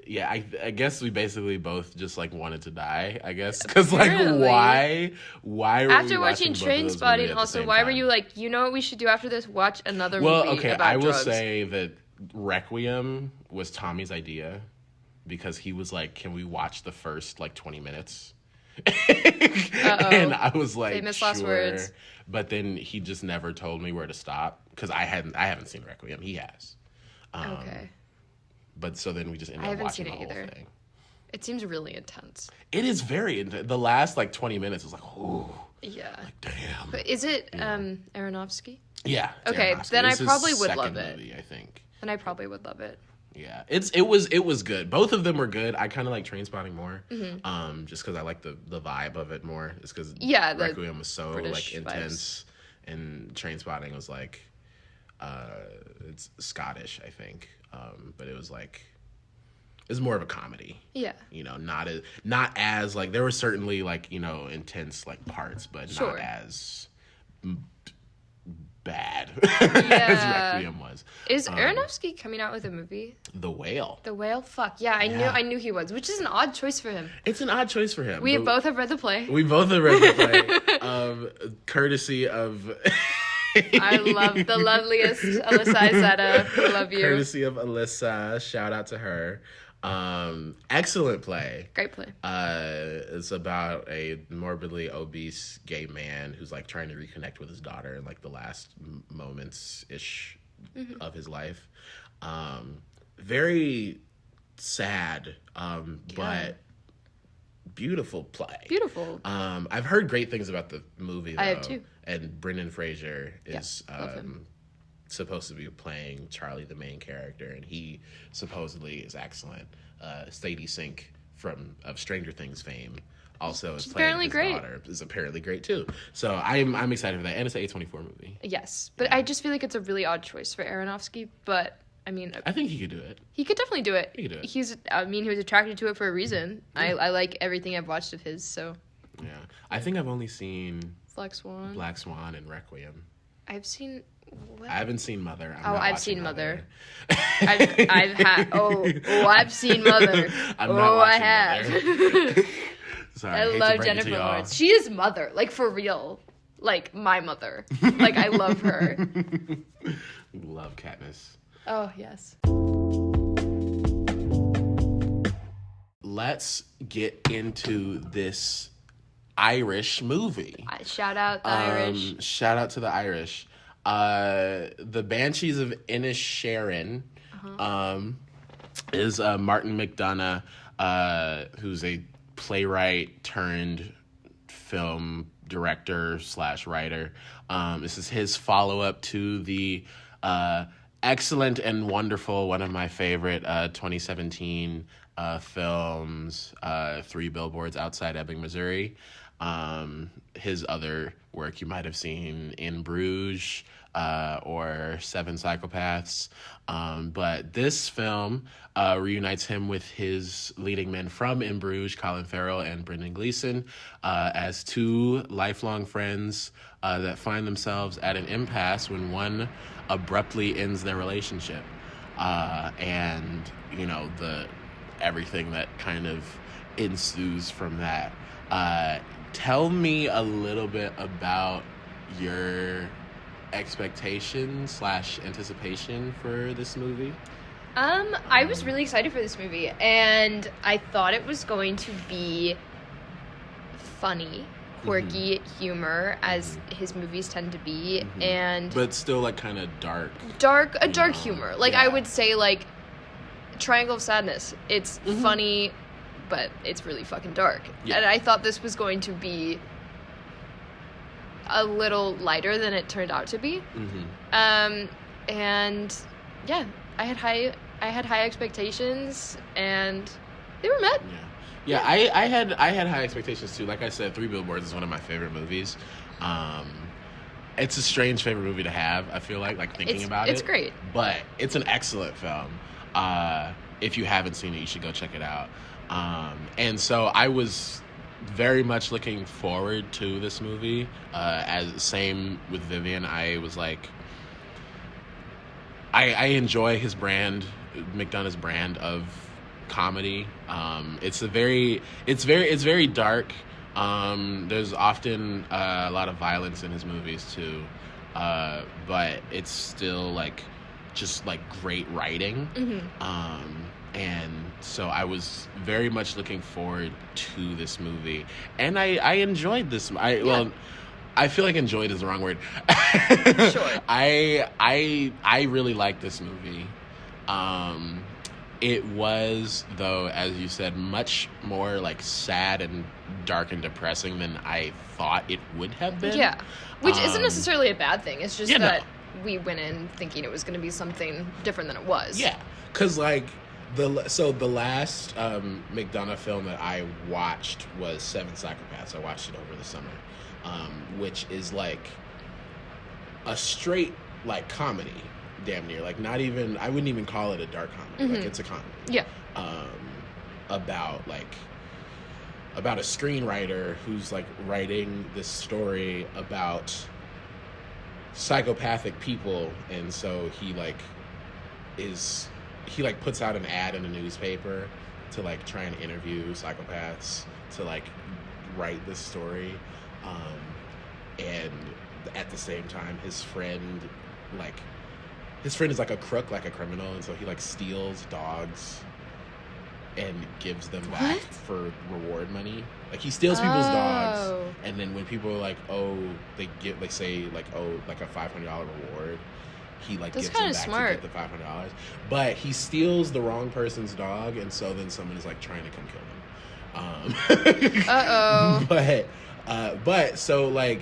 A: Yeah, I guess we basically both just like wanted to die, I guess, because like why were
B: after
A: we
B: watching
A: Train
B: Spotting? Also, why were you like, you know what we should do after this? Watch another movie about
A: I will
B: drugs.
A: say that Requiem was Tommy's idea because he was like, "Can we watch the first like 20 minutes?" And I was like,
B: famous
A: sure.
B: last words.
A: But then he just never told me where to stop because I haven't seen Requiem. He has.
B: Okay.
A: But so then we just ended up watching the whole thing.
B: It seems really intense.
A: It is very intense. The last like 20 minutes was like, oh.
B: Yeah.
A: Like, damn.
B: But is it Aronofsky?
A: Yeah.
B: Okay, then I probably would love it.
A: Movie, I think.
B: Then I probably would love it.
A: Yeah, it was good. Both of them were good. I kind of like Train Spotting more, just because I like the vibe of it more. It's because Requiem was so
B: British
A: like intense, and Train Spotting was like, it's Scottish, I think, but it was like, it's more of a comedy.
B: Yeah,
A: you know, not as like there were certainly like intense like parts, but not as bad
B: Yeah.
A: as Requiem was.
B: Is Aronofsky coming out with a movie?
A: The Whale.
B: The Whale? Fuck. Yeah, I knew he was, which is an odd choice for him.
A: It's an odd choice for him.
B: We both have read the play.
A: We both have read the play. Courtesy of...
B: I love the loveliest Alyssa Izetta. I love you.
A: Courtesy of Alyssa. Shout out to her. Excellent play.
B: Great play.
A: It's about a morbidly obese gay man who's like trying to reconnect with his daughter in like the last moments ish of his life. Very sad, but beautiful play.
B: Beautiful.
A: I've heard great things about the movie though.
B: I have too.
A: And Brendan Fraser is
B: love him.
A: supposed to be playing Charlie, the main character, and he supposedly is excellent. Sadie Sink of Stranger Things fame also is playing his daughter. Is apparently great too. So I'm excited for that, and it's an A24 movie.
B: Yes, but I just feel like it's a really odd choice for Aronofsky. But I mean,
A: I think he could do it.
B: He could definitely do it.
A: He could do it.
B: He was attracted to it for a reason. Yeah. I like everything I've watched of his. So
A: yeah, I think I've only seen
B: Black Swan, and
A: Requiem.
B: I've seen. What?
A: I haven't seen Mother.
B: I've seen Mother. I've seen Mother. I have.
A: Sorry,
B: I love Jennifer Lawrence. She is Mother, like for real, like my mother. Like I love her.
A: Love Katniss.
B: Oh yes.
A: Let's get into this Irish movie.
B: Shout out the Irish.
A: Shout out to the Irish. The Banshees of Inisherin is Martin McDonagh, who's a playwright turned film director / writer. This is his follow-up to the excellent and wonderful, one of my favorite 2017 films, 3 Billboards Outside Ebbing, Missouri. His other work you might have seen In Bruges or 7 Psychopaths. But this film reunites him with his leading men from In Bruges, Colin Farrell and Brendan Gleeson, as 2 lifelong friends that find themselves at an impasse when one abruptly ends their relationship. And, you know, everything that kind of ensues from that. Tell me a little bit about your expectations / anticipation for this movie.
B: I was really excited for this movie, and I thought it was going to be funny, quirky humor, as his movies tend to be, but
A: still like kind of dark
B: humor. Like I would say, like Triangle of Sadness. It's funny, but it's really fucking dark. Yeah. And I thought this was going to be a little lighter than it turned out to be. And yeah, I had high expectations, and they were met.
A: Yeah. I had high expectations too. Like I said, 3 Billboards is one of my favorite movies. It's a strange favorite movie to have, I feel like thinking about it.
B: It's great.
A: But it's an excellent film. If you haven't seen it, you should go check it out. And so I was very much looking forward to this movie. Same with Vivian. I was like, I enjoy his brand, McDonagh's brand of comedy. It's very dark. There's often a lot of violence in his movies too, but it's still just great writing. And so I was very much looking forward to this movie, and I enjoyed this. I feel like enjoyed is the wrong word.
B: Sure.
A: I really liked this movie. It was, though, as you said, much more sad and dark and depressing than I thought it would have been. Yeah,
B: which isn't necessarily a bad thing. It's just that we went in thinking it was going to be something different than it was.
A: Yeah, because the last McDonagh film that I watched was 7 Psychopaths. I watched it over the summer, which is a straight comedy. Damn near, not even, I wouldn't even call it a dark comedy. It's a comedy.
B: Yeah.
A: About a screenwriter who's writing this story about psychopathic people, and so he puts out an ad in a newspaper to like try and interview psychopaths to like write this story, and at the same time his friend is like a crook, like a criminal, and so he like steals dogs and gives them back for reward money. Like he steals people's dogs, and then when people are like, they say like a $500 reward, he like gives them back to get the $500. But he steals the wrong person's dog, and so then someone is like trying to come kill him. But so like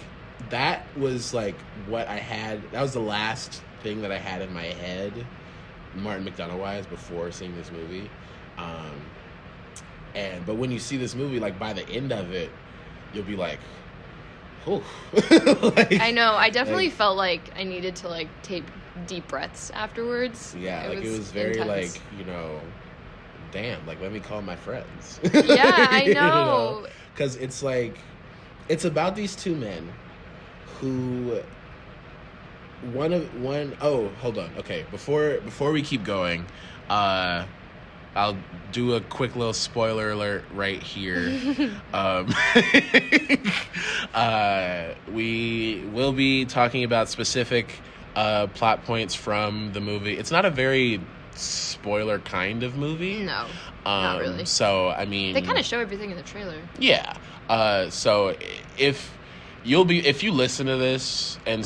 A: that was like what I had. That was the last thing that I had in my head, Martin McDonagh wise, before seeing this movie. But when you see this movie, like by the end of it, you'll be like, oh. Like,
B: I know. I definitely felt like I needed to like take deep breaths afterwards.
A: Yeah, it was very intense. Like, you know, damn, like let me call my friends.
B: Yeah, I know.
A: Because it's like, it's about these two men who hold on. Okay, before we keep going, I'll do a quick little spoiler alert right here. We will be talking about specific plot points from the movie. It's not a very spoiler kind of movie. No, not really. So, I mean,
B: they kind of show everything in the trailer.
A: Yeah. So if you listen to this and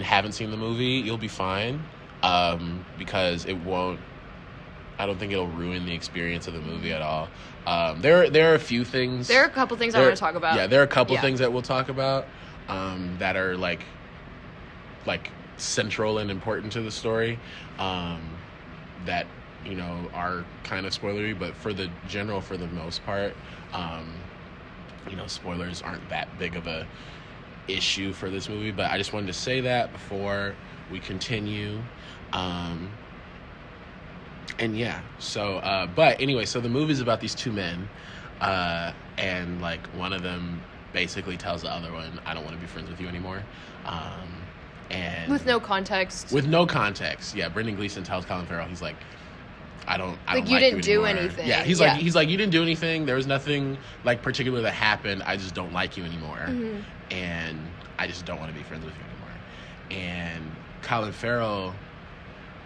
A: haven't seen the movie, you'll be fine. Because I don't think it'll ruin the experience of the movie at all. There are a few things.
B: There are a couple things I want to talk about.
A: Yeah, there are a couple things that we'll talk about that are like central and important to the story, that you know are kind of spoilery. But for the most part, you know, spoilers aren't that big of a issue for this movie. But I just wanted to say that before we continue. And yeah, so, but anyway, so the movie's about these two men, and like one of them basically tells the other one, I don't want to be friends with you anymore. And
B: with no context.
A: Yeah. Brendan Gleeson tells Colin Farrell, he's like, I don't like
B: you didn't do anything.
A: Yeah. He's like, you didn't do anything. There was nothing like particular that happened. I just don't like you anymore. Mm-hmm. And I just don't want to be friends with you anymore. And Colin Farrell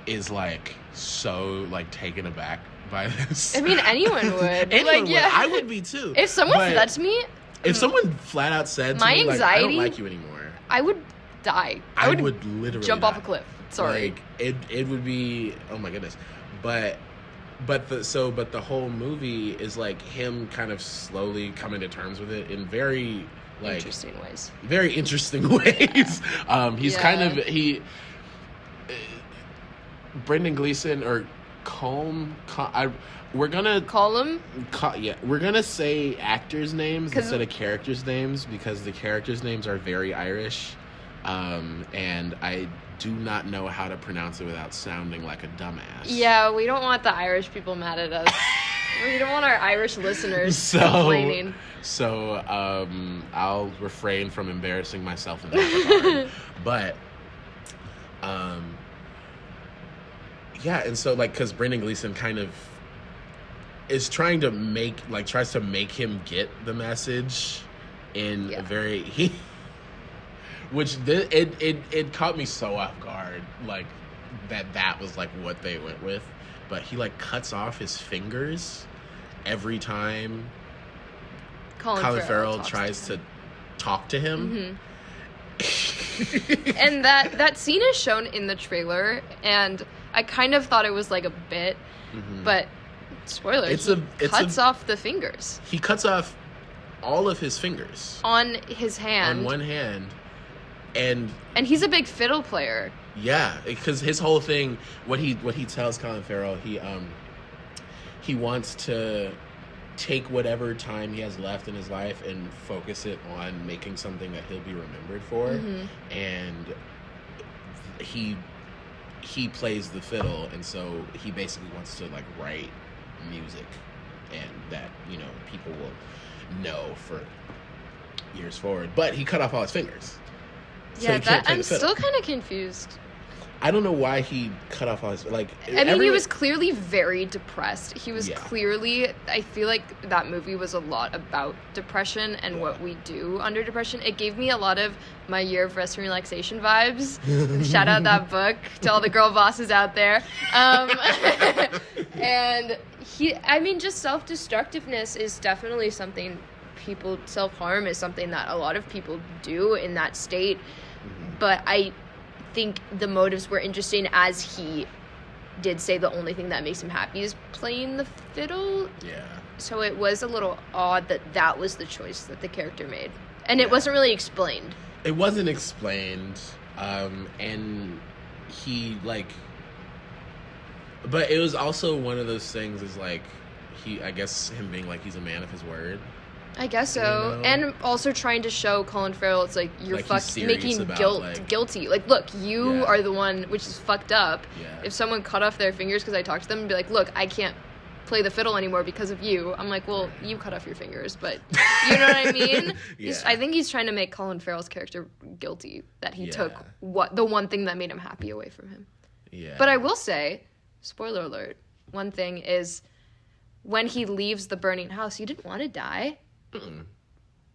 A: is like so like taken aback by this.
B: I mean, anyone would.
A: I would be too.
B: If someone said to me,
A: if someone flat out said to me, like, I don't like you anymore,
B: I would die.
A: I would literally
B: jump off a cliff. Sorry.
A: Like it would be, oh my goodness. But the whole movie is like him kind of slowly coming to terms with it in very like
B: interesting ways.
A: Very interesting ways. Yeah. He's kind of Brendan Gleeson or we're gonna
B: call him.
A: We're gonna say actors' names instead of characters' names because the characters' names are very Irish, and I do not know how to pronounce it without sounding like a dumbass.
B: Yeah, we don't want the Irish people mad at us. We don't want our Irish listeners complaining.
A: So, I'll refrain from embarrassing myself in that regard. But, yeah, and so, like, because Brendan Gleeson kind of is trying to tries to make him get the message in a very... It caught me so off guard, like, that was, like, what they went with. But he, like, cuts off his fingers every time Colin Farrell tries to talk to him.
B: Mm-hmm. And that scene is shown in the trailer, and I kind of thought it was, like, a bit, but, spoiler, he cuts off the fingers.
A: He cuts off all of his fingers.
B: On his hand.
A: On one hand. And
B: he's a big fiddle player.
A: Yeah, because his whole thing, what he tells Colin Farrell, he wants to take whatever time he has left in his life and focus it on making something that he'll be remembered for. Mm-hmm. And he plays the fiddle, and so he basically wants to like write music, and that, you know, people will know for years forward. But he cut off all his fingers.
B: Yeah, I'm still kind of confused.
A: I don't know why he cut off all his, like...
B: I mean, he was clearly very depressed. He was clearly... I feel like that movie was a lot about depression and what we do under depression. It gave me a lot of My Year of Rest and Relaxation vibes. Shout out that book to all the girl bosses out there. And just self-destructiveness is definitely something self-harm is something that a lot of people do in that state. But I think the motives were interesting, as he did say the only thing that makes him happy is playing the fiddle.
A: Yeah.
B: So it was a little odd that was the choice that the character made. And it wasn't really explained.
A: It wasn't explained. And he, like... But it was also one of those things is, like, I guess him being, like, he's a man of his word.
B: I guess so. You know? And also trying to show Colin Farrell, it's like, you're making guilty. Like, look, you are the one, which is fucked up. Yeah. If someone cut off their fingers because I talked to them and be like, look, I can't play the fiddle anymore because of you. I'm like, well, you cut off your fingers, but you know what I mean? I think he's trying to make Colin Farrell's character guilty that he took the one thing that made him happy away from him. Yeah. But I will say, spoiler alert, one thing is when he leaves the burning house, he didn't want to die.
A: Mm-mm.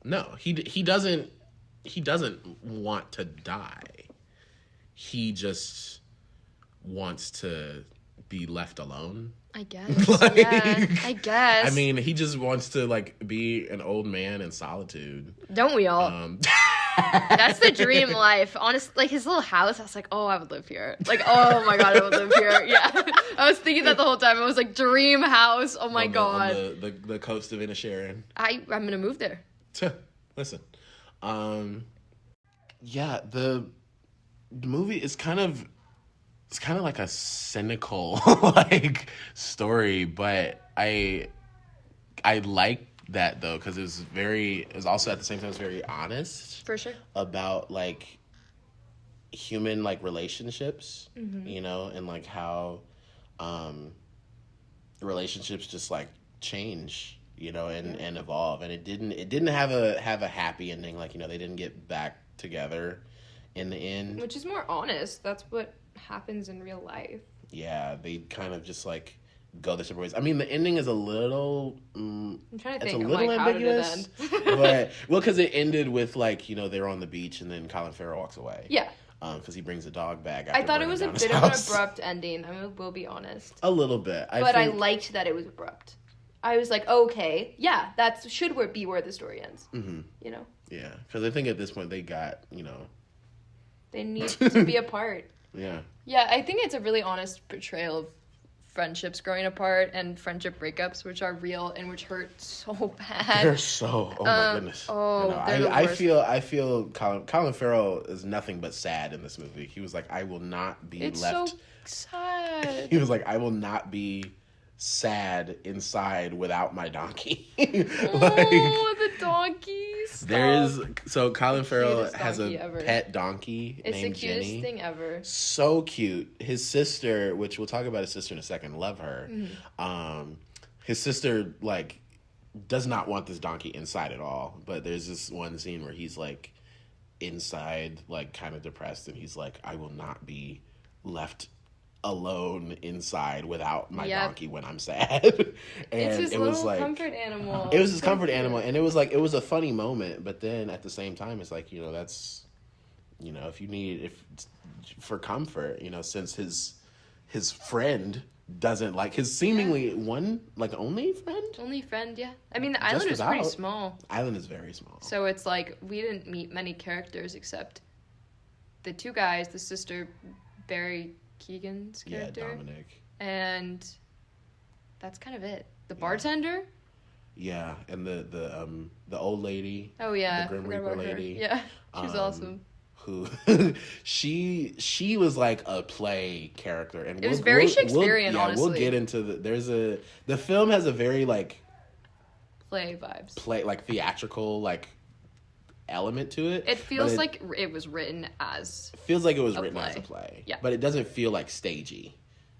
A: No, he doesn't want to die. He just wants to be left alone.
B: I guess. I guess.
A: I mean, he just wants to, like, be an old man in solitude.
B: Don't we all? That's the dream life. Honestly, like, his little house, I was like, oh, I would live here. Like, oh my God, I would live here. Yeah. I was thinking that the whole time. I was like, dream house. Oh my God.
A: On the coast of Inisherin.
B: I'm going to move there.
A: Listen. Yeah, the movie is kind of like a cynical, like, story, but I like that though, because it was also at the same time very honest.
B: For sure.
A: About, like, human, like, relationships, you know, and, like, how relationships just, like, change, you know, and evolve. And it didn't have a happy ending, like, you know, they didn't get back together in the end.
B: Which is more honest. That's what happens in real life.
A: Yeah, they kind of just, like, go their separate ways. I mean, the ending is a little... I'm
B: trying to think. It's a little ambiguous.
A: But, well, because it ended with, like, you know, they're on the beach and then Colin Farrell walks away.
B: Yeah.
A: Because he brings a dog back.
B: I thought it was a bit of an abrupt ending. I will be honest.
A: A little bit.
B: I liked that it was abrupt. I was like, okay, yeah, that should be where the story ends. Mm-hmm. You know? Yeah,
A: because I think at this point they got, you know...
B: They need to be apart.
A: Yeah.
B: Yeah, I think it's a really honest portrayal of friendships growing apart and friendship breakups, which are real and which hurt so bad.
A: They're so... Oh, my goodness.
B: Oh,
A: I feel Colin Farrell is nothing but sad in this movie. He was like, I will not be left...
B: It's so sad.
A: He was like, I will not be sad inside without my donkey.
B: The donkey.
A: So Colin Farrell has a pet donkey named Jenny.
B: It's the cutest thing ever.
A: So cute. His sister, which we'll talk about his sister in a second, love her. Mm-hmm. His sister, like, does not want this donkey inside at all. But there's this one scene where he's, like, inside, like, kind of depressed, and he's like, I will not be left alone inside without my donkey when I'm sad. And
B: it's his little comfort animal.
A: It was his comfort animal, and it was like, it was a funny moment, but then at the same time it's like, you know, that's, you know, if for comfort, you know, since his friend doesn't like his seemingly only friend.
B: Yeah, I mean, the island is pretty small.
A: Island is very small,
B: so it's like we didn't meet many characters except the two guys, the sister Barry Keoghan's character.
A: Yeah, Dominic.
B: And that's kind of it. The bartender?
A: Yeah, and the old lady.
B: Oh yeah.
A: The Grim Reaper lady.
B: Her. Yeah. She's awesome.
A: Who she was like a play character, and
B: it was very Shakespearean, honestly.
A: We'll get into the film has a very like
B: play vibes.
A: Play like theatrical like element to it.
B: It feels like it was written as
A: a play.
B: Yeah.
A: But it doesn't feel like stagey,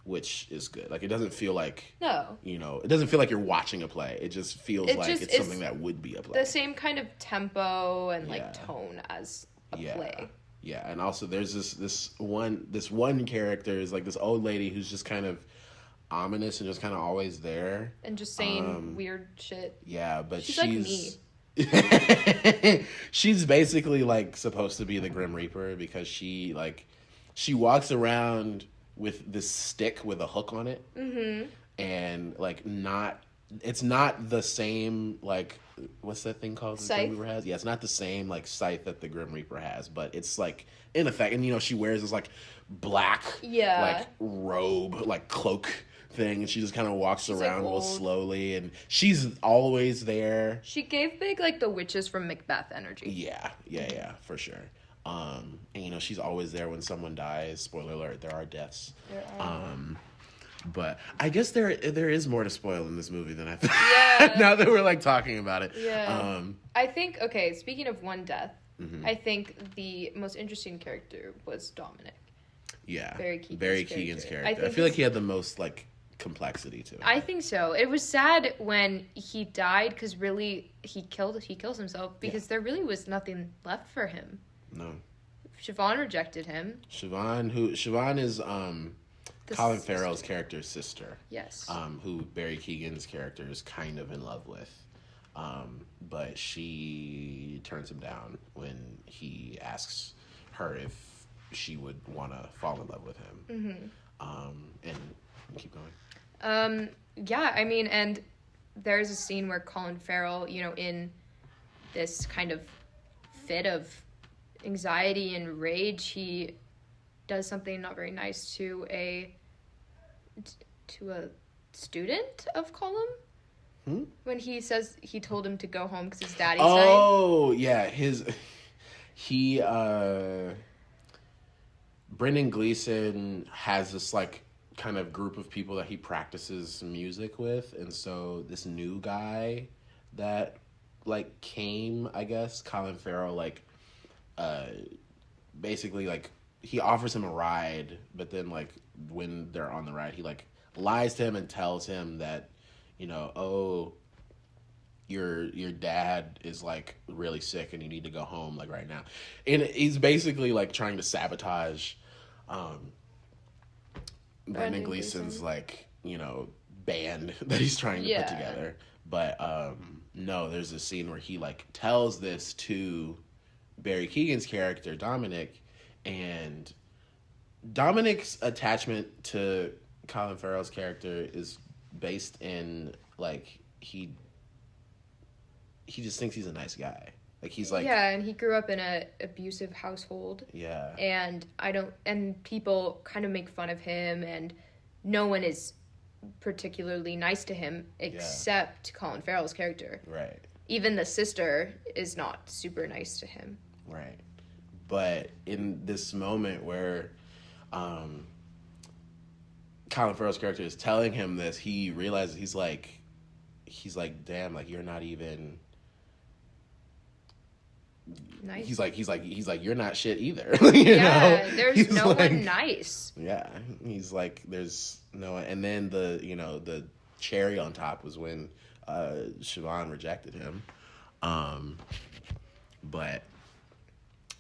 A: which is good. Like, it doesn't feel like...
B: No.
A: You know, it doesn't feel like you're watching a play. It just feels it's something that would be a play.
B: The same kind of tempo and, like, tone as a play.
A: Yeah, and also there's this one character is like this old lady who's just kind of ominous and just kind of always there
B: and just saying weird shit.
A: Yeah, but
B: she's like me.
A: She's basically like supposed to be the Grim Reaper because she walks around with this stick with a hook on it, and like it's not the same like what's that thing called?
B: Scythe?
A: The Grim Reaper has? Yeah, it's not the same like scythe that the Grim Reaper has, but it's like in effect, and she wears this like black like robe like cloak thing, and she just kind of walks around real slowly, and she's always there.
B: She gave big like the witches from Macbeth energy.
A: Yeah, for sure. And she's always there when someone dies. Spoiler alert: there are deaths. But I guess there is more to spoil in this movie than I thought. Yeah. Now that we're like talking about it.
B: Yeah. I think speaking of one death, I think the most interesting character was Dominic.
A: Yeah. Barry Keoghan's character. I feel like he had the most like complexity to it.
B: I think so. It was sad when he died because really he kills himself because there really was nothing left for him.
A: No.
B: Siobhan rejected him.
A: Siobhan is Colin Farrell's character's sister.
B: Yes.
A: Who Barry Keoghan's character is kind of in love with. But she turns him down when he asks her if she would want to fall in love with him. And keep going.
B: Yeah, I mean, and there's a scene where Colin Farrell, in this kind of fit of anxiety and rage, he does something not very nice to a student of Colin. When he says he told him to go home because his daddy's dying.
A: Oh, yeah. Brendan Gleeson has this, like, kind of group of people that he practices music with. And so this new guy that, like, came, I guess, Colin Farrell, like, basically, like, he offers him a ride, but then, like, when they're on the ride, he, like, lies to him and tells him that, your dad is like really sick and you need to go home like right now. And he's basically like trying to sabotage Brendan Gleeson's like, band that he's trying to put together. But no, there's a scene where he like tells this to Barry Keoghan's character, Dominic, and Dominic's attachment to Colin Farrell's character is based in like he just thinks he's a nice guy. Like he's like
B: and he grew up in a abusive household.
A: Yeah.
B: And people kind of make fun of him, and no one is particularly nice to him except Colin Farrell's character.
A: Right.
B: Even the sister is not super nice to him.
A: Right. But in this moment where Colin Farrell's character is telling him this, he realizes he's like, damn, like you're not even
B: nice.
A: He's like, you're not shit either.
B: There's
A: he's
B: no
A: like,
B: one nice.
A: Yeah, he's like, there's no one. And then the cherry on top was when Siobhan rejected him. But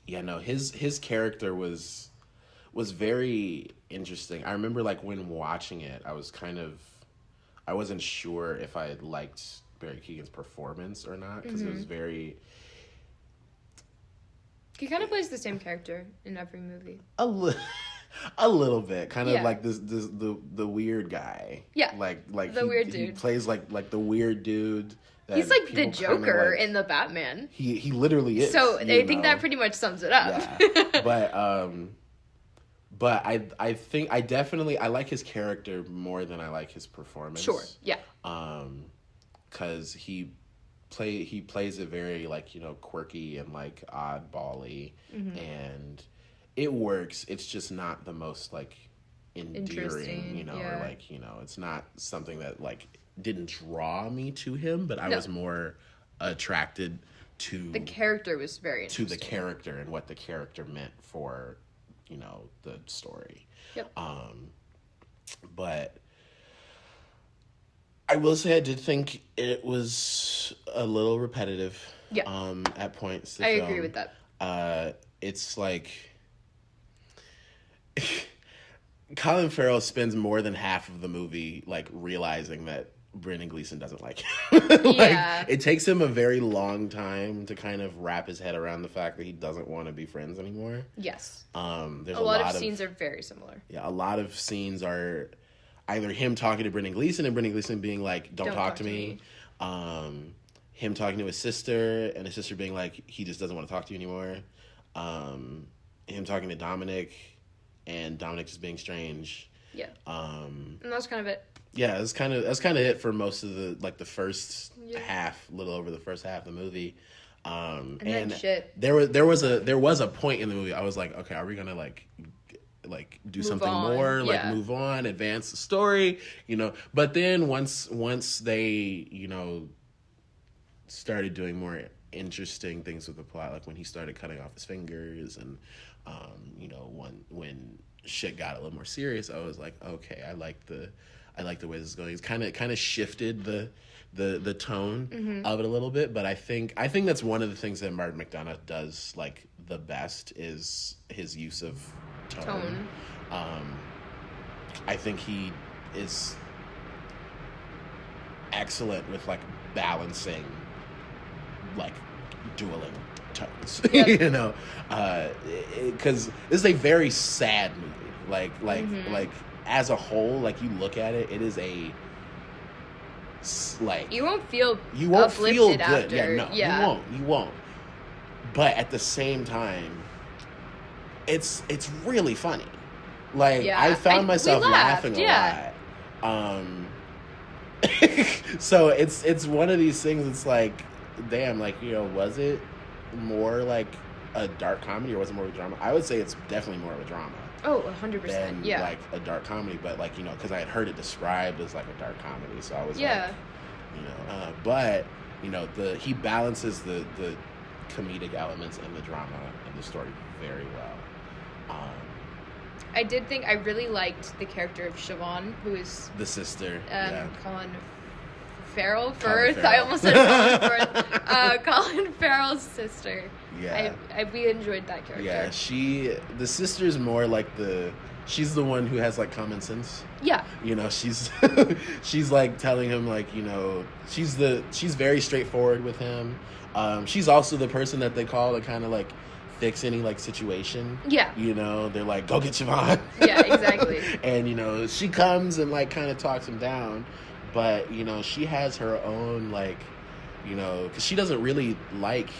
A: yeah, no, his character was very interesting. I remember like when watching it, I wasn't sure if I liked Barry Keoghan's performance or not, because it was very...
B: He kind of plays the same character in every movie.
A: A little bit, kind of like the weird guy.
B: Yeah,
A: like
B: the weird dude.
A: He plays like the weird dude.
B: He's like the Joker in the Batman.
A: He literally is.
B: So I think that pretty much sums it up.
A: Yeah. But I think I definitely like his character more than I like his performance.
B: Sure. Yeah.
A: Because he plays it very like quirky and like oddball-y, and it works. It's just not the most like endearing, or like it's not something that like didn't draw me to him, but I was more attracted to
B: the character. Was very interesting.
A: To the character and what the character meant for the story.
B: Yep.
A: But I will say I did think it was a little repetitive.
B: Yeah.
A: At points.
B: I agree with that.
A: it's like Colin Farrell spends more than half of the movie like realizing that Brendan Gleeson doesn't like him. It takes him a very long time to kind of wrap his head around the fact that he doesn't want to be friends anymore.
B: Yes.
A: There's
B: a lot of scenes are very similar.
A: Yeah, a lot of scenes are either him talking to Brendan Gleeson and Brendan Gleeson being like, don't talk to me. Him talking to his sister and his sister being like, he just doesn't want to talk to you anymore. Him talking to Dominic and Dominic just being strange.
B: Yeah. And that was kind of it.
A: Yeah, that's kind of it for most of the first half, a little over the first half of the movie. And then there was a point in the movie I was like, okay, are we gonna like do something more, like move on, advance the story, But then once they, started doing more interesting things with the plot, like when he started cutting off his fingers and, when shit got a little more serious, I was like, okay, I like the way this is going. It's kind of shifted the tone of it a little bit, but I think that's one of the things that Martin McDonagh does like the best is his use of tone. I think he is excellent with like balancing like dueling tones.
B: Yep.
A: Because this is a very sad movie. Like as a whole, like you look at it, it is a like
B: you won't feel
A: good.
B: After.
A: You won't. But at the same time, it's really funny. Like I found myself laughing a lot. So it's one of these things. It's like, damn, like was it more like a dark comedy or was it more of a drama? I would say it's definitely more of a drama.
B: Oh, 100%. Yeah.
A: Like a dark comedy, but like because I had heard it described as like a dark comedy, so I was but he balances the comedic elements and the drama and the story very well.
B: I did think I really liked the character of Siobhan, who is
A: the sister.
B: Colin Farrell first. I almost said Colin first. Colin Farrell's sister.
A: Yeah,
B: we enjoyed that character.
A: Yeah, the sister's more like she's the one who has like common sense.
B: Yeah.
A: She's she's like telling him like she's very straightforward with him. She's also the person that they call to kind of like fix any like situation.
B: Yeah.
A: They're like, go get Siobhan.
B: Yeah, exactly.
A: And she comes and like kind of talks him down, but she has her own like because she doesn't really like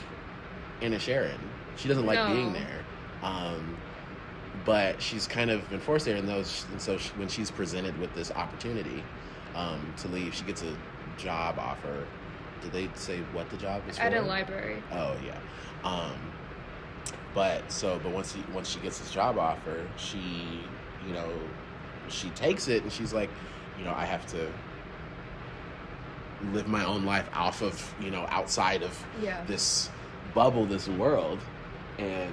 A: Inisherin. She doesn't like being there. But she's kind of been forced there, and so when she's presented with this opportunity to leave, she gets a job offer. Did they say what the job is for?
B: At a library.
A: Oh yeah. But once she gets this job offer, she she takes it and she's like, I have to live my own life off of outside of this bubble, this world. And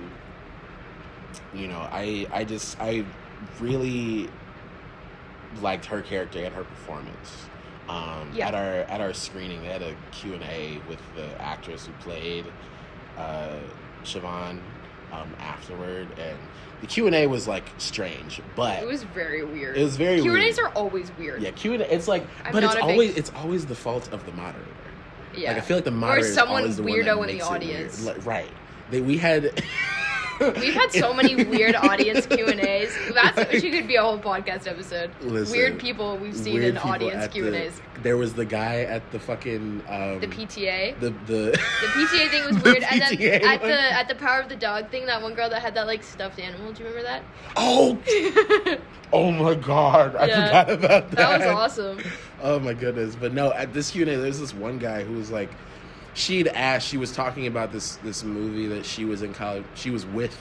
A: I really liked her character and her performance. At our screening, they had a Q&A with the actress who played Siobhan afterward, and the Q&A was like strange, but
B: it was very weird.
A: It was very
B: Q&As
A: weird.
B: are always weird.
A: Yeah, Q&A. It's like, it's always the fault of the moderator.
B: Yeah,
A: like I feel like the moderator
B: or someone
A: is always the
B: weirdo
A: one that
B: in the audience.
A: Right. We've had
B: so many weird audience Q&As. She could be a whole podcast episode.
A: Listen,
B: weird people we've seen in audience Q&As.
A: There was the guy at the fucking
B: the PTA.
A: The
B: PTA thing was weird, and then at the Power of the Dog thing, that one girl that had that like stuffed animal. Do you remember that?
A: Oh, oh my God! I forgot about that.
B: That was awesome.
A: Oh my goodness! But no, at this Q&A, there's this one guy who was like, she was talking about this movie that she was in college. She was with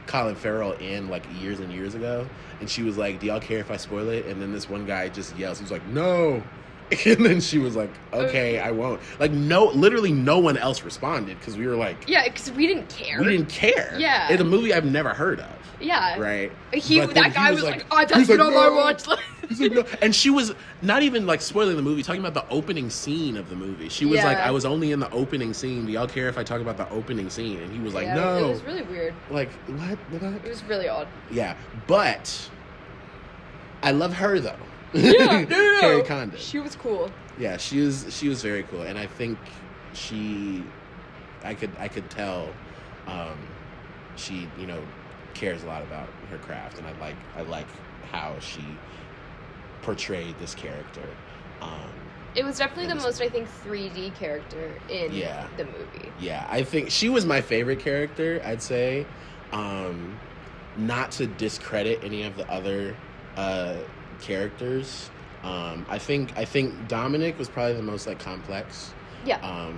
A: Colin Farrell in like years and years ago, and she was like, do y'all care if I spoil it? And then this one guy just yells, he was like, no. And then she was like, okay, I won't. Like, literally no one else responded because we were like,
B: yeah, because we didn't care. Yeah,
A: it's a movie I've never heard of.
B: Yeah,
A: right.
B: That guy was like, oh, that's on my watch list.
A: He's like, no. And she was not even like spoiling the movie, talking about the opening scene of the movie. She was like, I was only in the opening scene. Do y'all care if I talk about the opening scene? And he was like, no.
B: It was really weird.
A: Like, what?
B: It was really odd.
A: Yeah. But I love her though.
B: Yeah, no.
A: Kerry Condon.
B: She was cool.
A: Yeah, she was very cool, and I think I could tell, she cares a lot about her craft, and I like how she portrayed this character.
B: It was definitely the most, I think, 3D character in the movie. Yeah,
A: I think she was my favorite character, I'd say. Not to discredit any of the other characters. I think Dominic was probably the most like complex.
B: Yeah.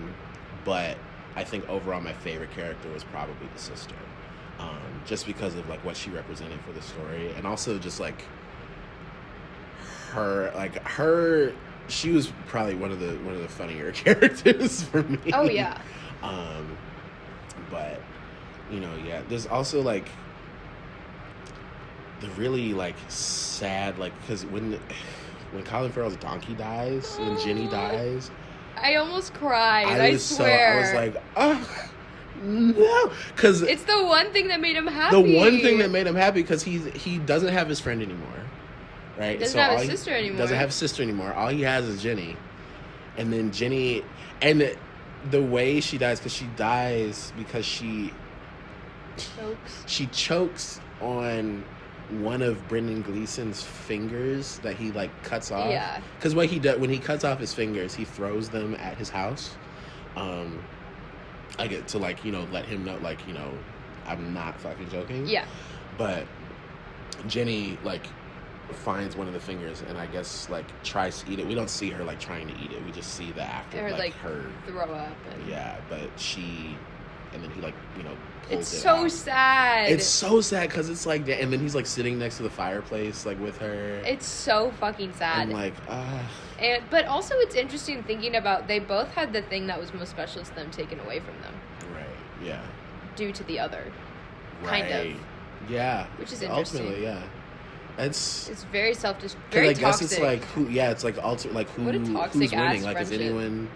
A: But I think overall my favorite character was probably the sister. Just because of like what she represented for the story, and also just like her she was probably one of the funnier characters for me.
B: Oh yeah.
A: But there's also like the really like sad, like, because when Colin Farrell's donkey dies, when Ginny dies,
B: I almost cried. I swear.
A: I was like, oh no, because
B: it's the one thing that made him happy.
A: The one thing that made him happy, because he doesn't have his friend anymore, right?
B: Doesn't have his sister anymore.
A: Doesn't have his sister anymore. All he has is Ginny, and then Ginny, and the way she dies, because she dies because she chokes on one of Brendan Gleeson's fingers that he like cuts off.
B: Yeah.
A: Because what he does when he cuts off his fingers, he throws them at his house. I get to like let him know like I'm not fucking joking.
B: Yeah.
A: But Jenny like finds one of the fingers and I guess like tries to eat it. We don't see her like trying to eat it. We just see the after like her
B: throw up.
A: Yeah, but and then he like
B: it's so sad.
A: It's so sad because it's like, and then he's like sitting next to the fireplace like with her.
B: It's so fucking sad.
A: And like,
B: but also it's interesting thinking about they both had the thing that was most special to them taken away from them.
A: Right. Yeah.
B: Due to the other.
A: Right.
B: Kind of.
A: Yeah.
B: Which is interesting.
A: Ultimately, yeah. It's
B: very selfish. Very toxic. I guess
A: it's like who? Yeah, it's like
B: what a toxic
A: who's winning?
B: Ass
A: like,
B: friendship.
A: is anyone?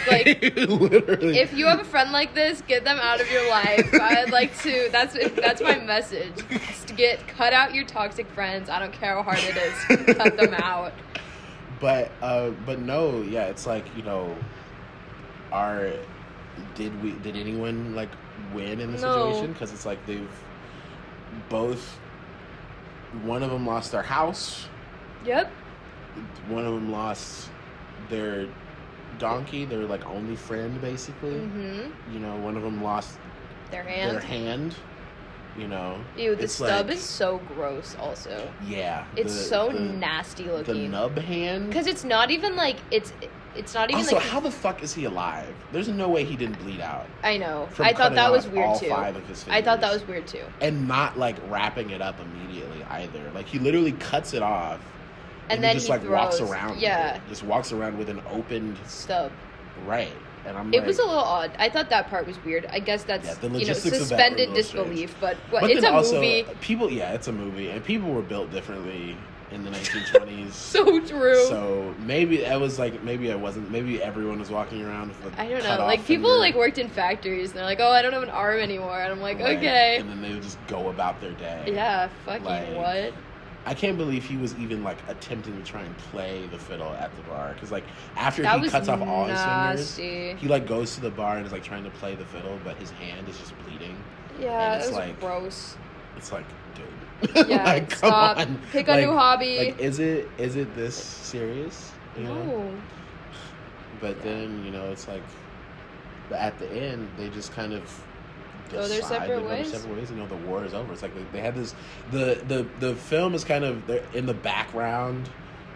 B: Like,
A: literally.
B: If you have a friend like this, get them out of your life. I'd like to. That's my message. Just cut out your toxic friends. I don't care how hard it is. Cut them out.
A: But no, yeah, it's like did anyone like win in the situation? Because it's like they've both. One of them lost their house.
B: Yep.
A: One of them lost their donkey, their like only friend, basically.
B: Mm-hmm.
A: One of them lost
B: their hand. Ew, the stub is so gross. Also.
A: Yeah.
B: It's so nasty looking.
A: The nub hand.
B: Because it's not even like it's not even
A: also,
B: like.
A: How the fuck is he alive? There's no way he didn't bleed out.
B: I know. I thought that was weird too.
A: 5 of his fingers.
B: I thought that was weird too.
A: And not like wrapping it up immediately either. Like he literally cuts it off.
B: And then
A: he just
B: he
A: like
B: throws,
A: walks around.
B: Yeah.
A: With it. Just walks around with an opened
B: stub.
A: Right. And I'm
B: it was a little odd. I thought that part was weird. I guess that's suspended disbelief, but it's a movie.
A: It's a movie, and people were built differently in the 1920s.
B: So true.
A: So maybe it was like maybe everyone was walking around with
B: I don't know. Like people like worked in factories, and they're like, "Oh, I don't have an arm anymore," and I'm like, "Okay."
A: And then they would just go about their day.
B: Yeah, fucking what?
A: I can't believe he was even like attempting to try and play the fiddle at the bar, because like after he cuts off all his fingers, he like goes to the bar and is like trying to play the fiddle, but his hand is just bleeding.
B: Yeah,
A: it's
B: it was
A: like
B: gross.
A: It's like, dude,
B: yeah,
A: like,
B: stop.
A: Come on.
B: Pick a new hobby.
A: Like, is it this serious?
B: No.
A: But then it's like, but at the end they just kind of.
B: Go their separate ways.
A: The war is over. It's like they had this. The film is kind of in the background.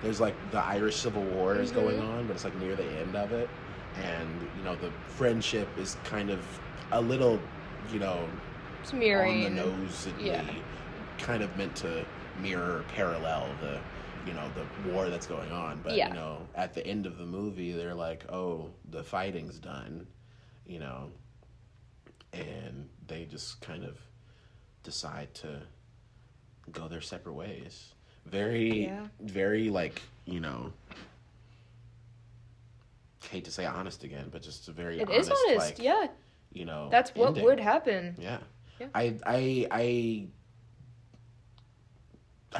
A: There's like the Irish Civil War is going on, but it's like near the end of it, and the friendship is kind of a little,
B: it's mirroring
A: on the nose. Kind of meant to mirror, parallel the war that's going on. But at the end of the movie, they're like, oh, the fighting's done, and they just kind of decide to go their separate ways. very, very like, you know, hate to say honest again, but just a very
B: it
A: honest,
B: is honest,
A: like,
B: yeah.
A: You know,
B: that's what
A: ending.
B: would happen.
A: Yeah.
B: Yeah.
A: I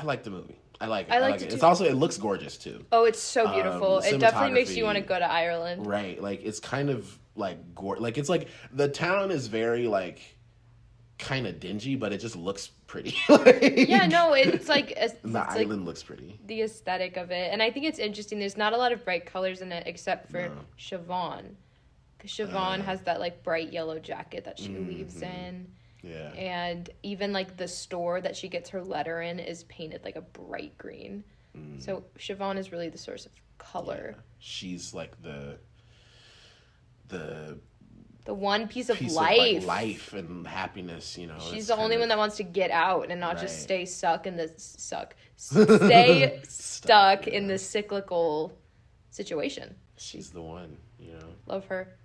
A: like the movie. I like it.
B: I like it.
A: It's also, it looks gorgeous too.
B: Oh, it's so beautiful. It definitely makes you want to go to Ireland.
A: Right. Like, it's kind of like like, it's like the town is very like kind of dingy, but it just looks pretty. Like, yeah,
B: no, it's like
A: the island looks pretty.
B: The aesthetic of it, and I think it's interesting. There's not a lot of bright colors in it except for Siobhan, because Siobhan has that like bright yellow jacket that she weaves in.
A: Yeah.
B: And even like the store that she gets her letter in is painted like a bright green. So Siobhan is really the source of color.
A: Yeah. She's like the
B: one piece of life.
A: Of, like, life and happiness, you know.
B: She's the only one that wants to get out and not just stay stuck in the stay stuck in the cyclical situation.
A: She's the one, you know.
B: Love her.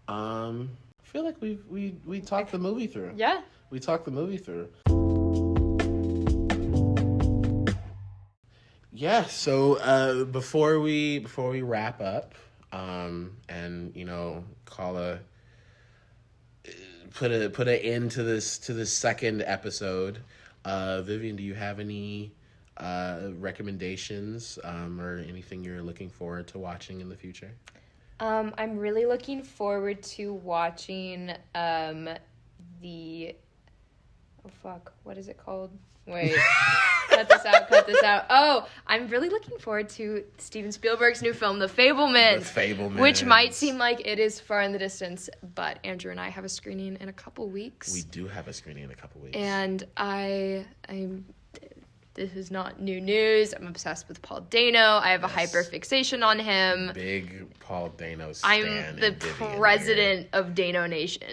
A: I feel like we talked the movie through.
B: Yeah.
A: We talked the movie through. Yeah, so before we wrap up, and you know, put an end to this second episode, Vivian, do you have any recommendations or anything you're looking forward to watching in the future?
B: I'm really looking forward to watching what is it called? Wait, cut this out. Oh, I'm really looking forward to Steven Spielberg's new film, The Fabelmans. Which might seem like it is far in the distance, but Andrew and I have a screening in a couple weeks.
A: We do have a screening in a couple weeks.
B: And this is not new news. I'm obsessed with Paul Dano. I have a hyper fixation on him.
A: Big Paul Dano stan.
B: I'm the president of Dano Nation.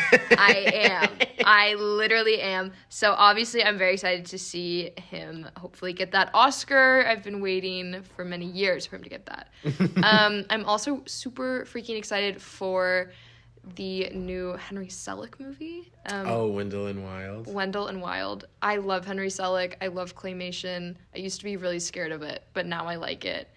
B: I am. I literally am. So obviously I'm very excited to see him hopefully get that Oscar. I've been waiting for many years for him to get that. I'm also super freaking excited for the new Henry Selick movie.
A: Wendell and Wild.
B: Wendell and Wild. I love Henry Selick. I love claymation. I used to be really scared of it, but now I like it.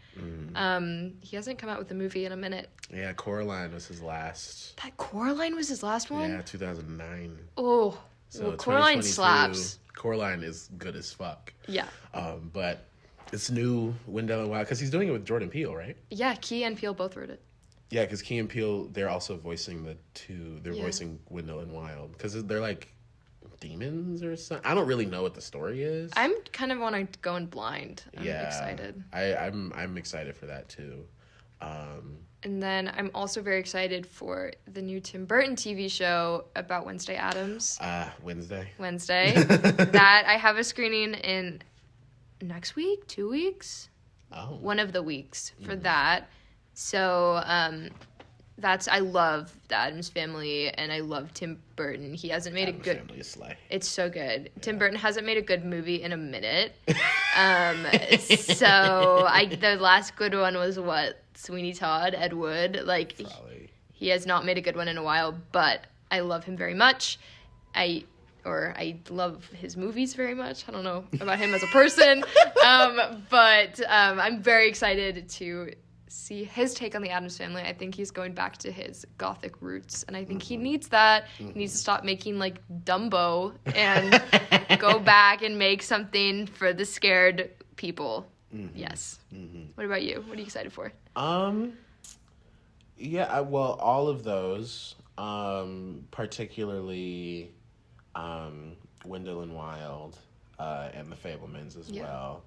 B: He hasn't come out with a movie in a minute.
A: Yeah, Coraline was his last.
B: That Coraline was his last one?
A: Yeah, 2009.
B: Oh, so well, Coraline slaps.
A: Coraline is good as fuck.
B: Yeah.
A: But it's new Wendell and Wild, because he's doing it with Jordan Peele, right?
B: Yeah, Key and Peele both wrote it.
A: Yeah, because Key and Peele, they're also voicing voicing Wendell and Wild, because they're like demons or something. I don't really know what the story is.
B: I'm kind of want to go in blind. I'm excited.
A: I'm excited for that too.
B: And then I'm also very excited for the new Tim Burton TV show about Wednesday Addams.
A: Wednesday.
B: That I have a screening in next week, 2 weeks.
A: Oh.
B: One of the weeks for that. So, I love the Addams Family, and I love Tim Burton. He hasn't made a good...
A: Family is slay.
B: It's so good. Yeah. Tim Burton hasn't made a good movie in a minute. The last good one was Sweeney Todd, Ed Wood. Like, he has not made a good one in a while, but I love him very much. I love his movies very much. I don't know about him as a person, but I'm very excited to see his take on the Addams Family. I think he's going back to his gothic roots, and I think he needs that. He needs to stop making like Dumbo and go back and make something for the scared people. Yes. What about you? What are you excited for?
A: Yeah, all of those, particularly Wendell and Wild, and The Fabelmans as well.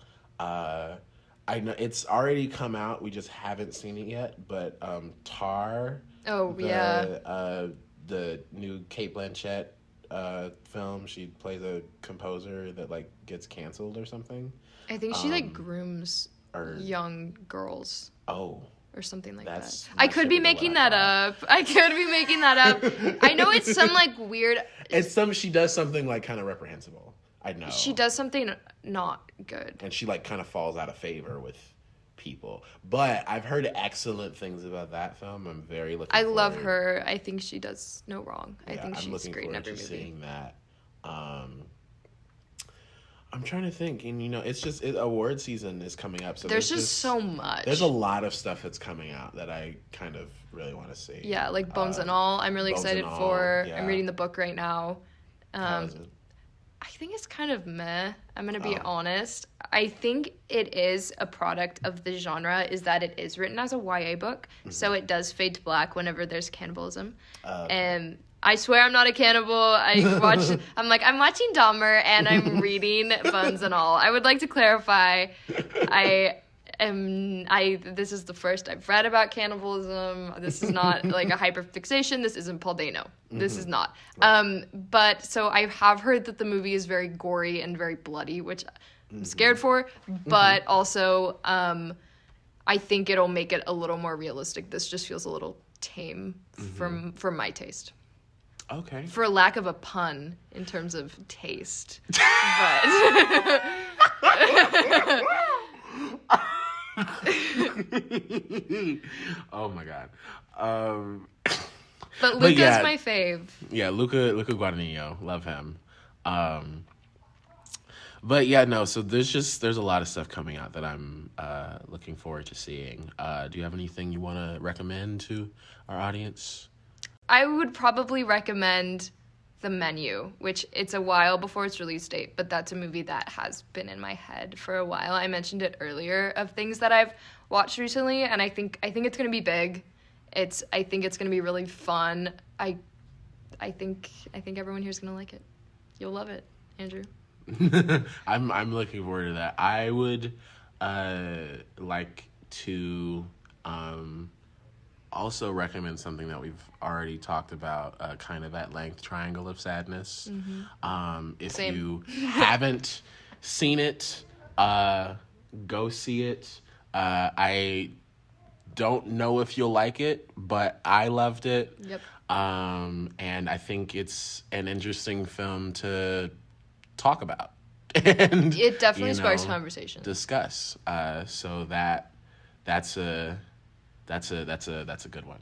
A: I know it's already come out. We just haven't seen it yet. But Tar. The new Cate Blanchett film. She plays a composer that like gets canceled or something.
B: I think she like grooms young girls.
A: Oh.
B: Or something like that. I could be making that up. I know it's some like weird.
A: She does something like kind of reprehensible. I know.
B: She does something not good.
A: And she like kind of falls out of favor with people. But I've heard excellent things about that film. I'm very looking forward.
B: I love her. I think she does no wrong. I think she's great in every movie.
A: Seeing that. I'm trying to think, and it's just award season is coming up, so
B: there's just so much.
A: There's a lot of stuff that's coming out that I kind of really want to see.
B: Yeah, like Bones and All. I'm really excited for. Yeah. I'm reading the book right now.
A: How is it?
B: I think it's kind of meh. I'm gonna be honest. I think it is a product of the genre. Is that it is written as a YA book, so it does fade to black whenever there's cannibalism, and. I swear I'm not a cannibal. I'm watching Dahmer and I'm reading Bones and All. I would like to clarify, this is the first I've read about cannibalism. This is not like a hyperfixation. This isn't Paul Dano. This is not. Right. But so I have heard that the movie is very gory and very bloody, which I'm scared for, but also, I think it'll make it a little more realistic. This just feels a little tame for my taste.
A: Okay.
B: For lack of a pun in terms of taste. But
A: oh my god.
B: But Luca's my fave.
A: Yeah, Luca Guadagnino. Love him. But yeah, no, so there's a lot of stuff coming out that I'm looking forward to seeing. Do you have anything you want to recommend to our audience?
B: I would probably recommend The Menu, which it's a while before its release date, but that's a movie that has been in my head for a while. I mentioned it earlier of things that I've watched recently, and I think it's going to be big. I think it's going to be really fun. I think everyone here is going to like it. You'll love it, Andrew.
A: I'm looking forward to that. I would like to also recommend something that we've already talked about kind of at length, Triangle of Sadness. If you haven't seen it, go see it. I don't know if you'll like it, but I loved it.
B: Yep.
A: And I think it's an interesting film to talk about. And
B: it definitely sparks conversation.
A: Discuss. So that's a good one.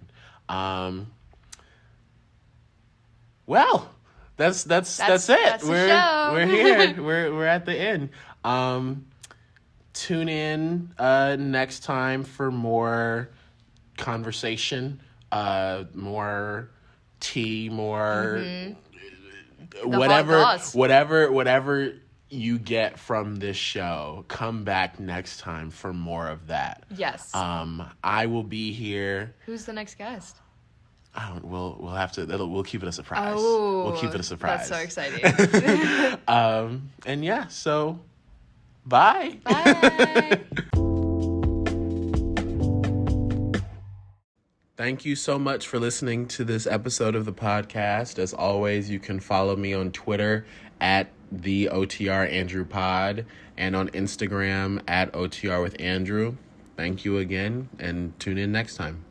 A: Well, that's it. We're here. We're at the end. Tune in next time for more conversation, more tea, more whatever you get from this show. Come back next time for more of that.
B: Yes.
A: I will be here.
B: Who's the next guest?
A: We'll have to. We'll keep it a surprise.
B: Oh,
A: we'll keep it a surprise.
B: That's so exciting.
A: And yeah, so bye.
B: Bye.
A: Thank you so much for listening to this episode of the podcast. As always, you can follow me on Twitter at the OTR Andrew Pod and on Instagram at OTR with Andrew. Thank you again, and tune in next time.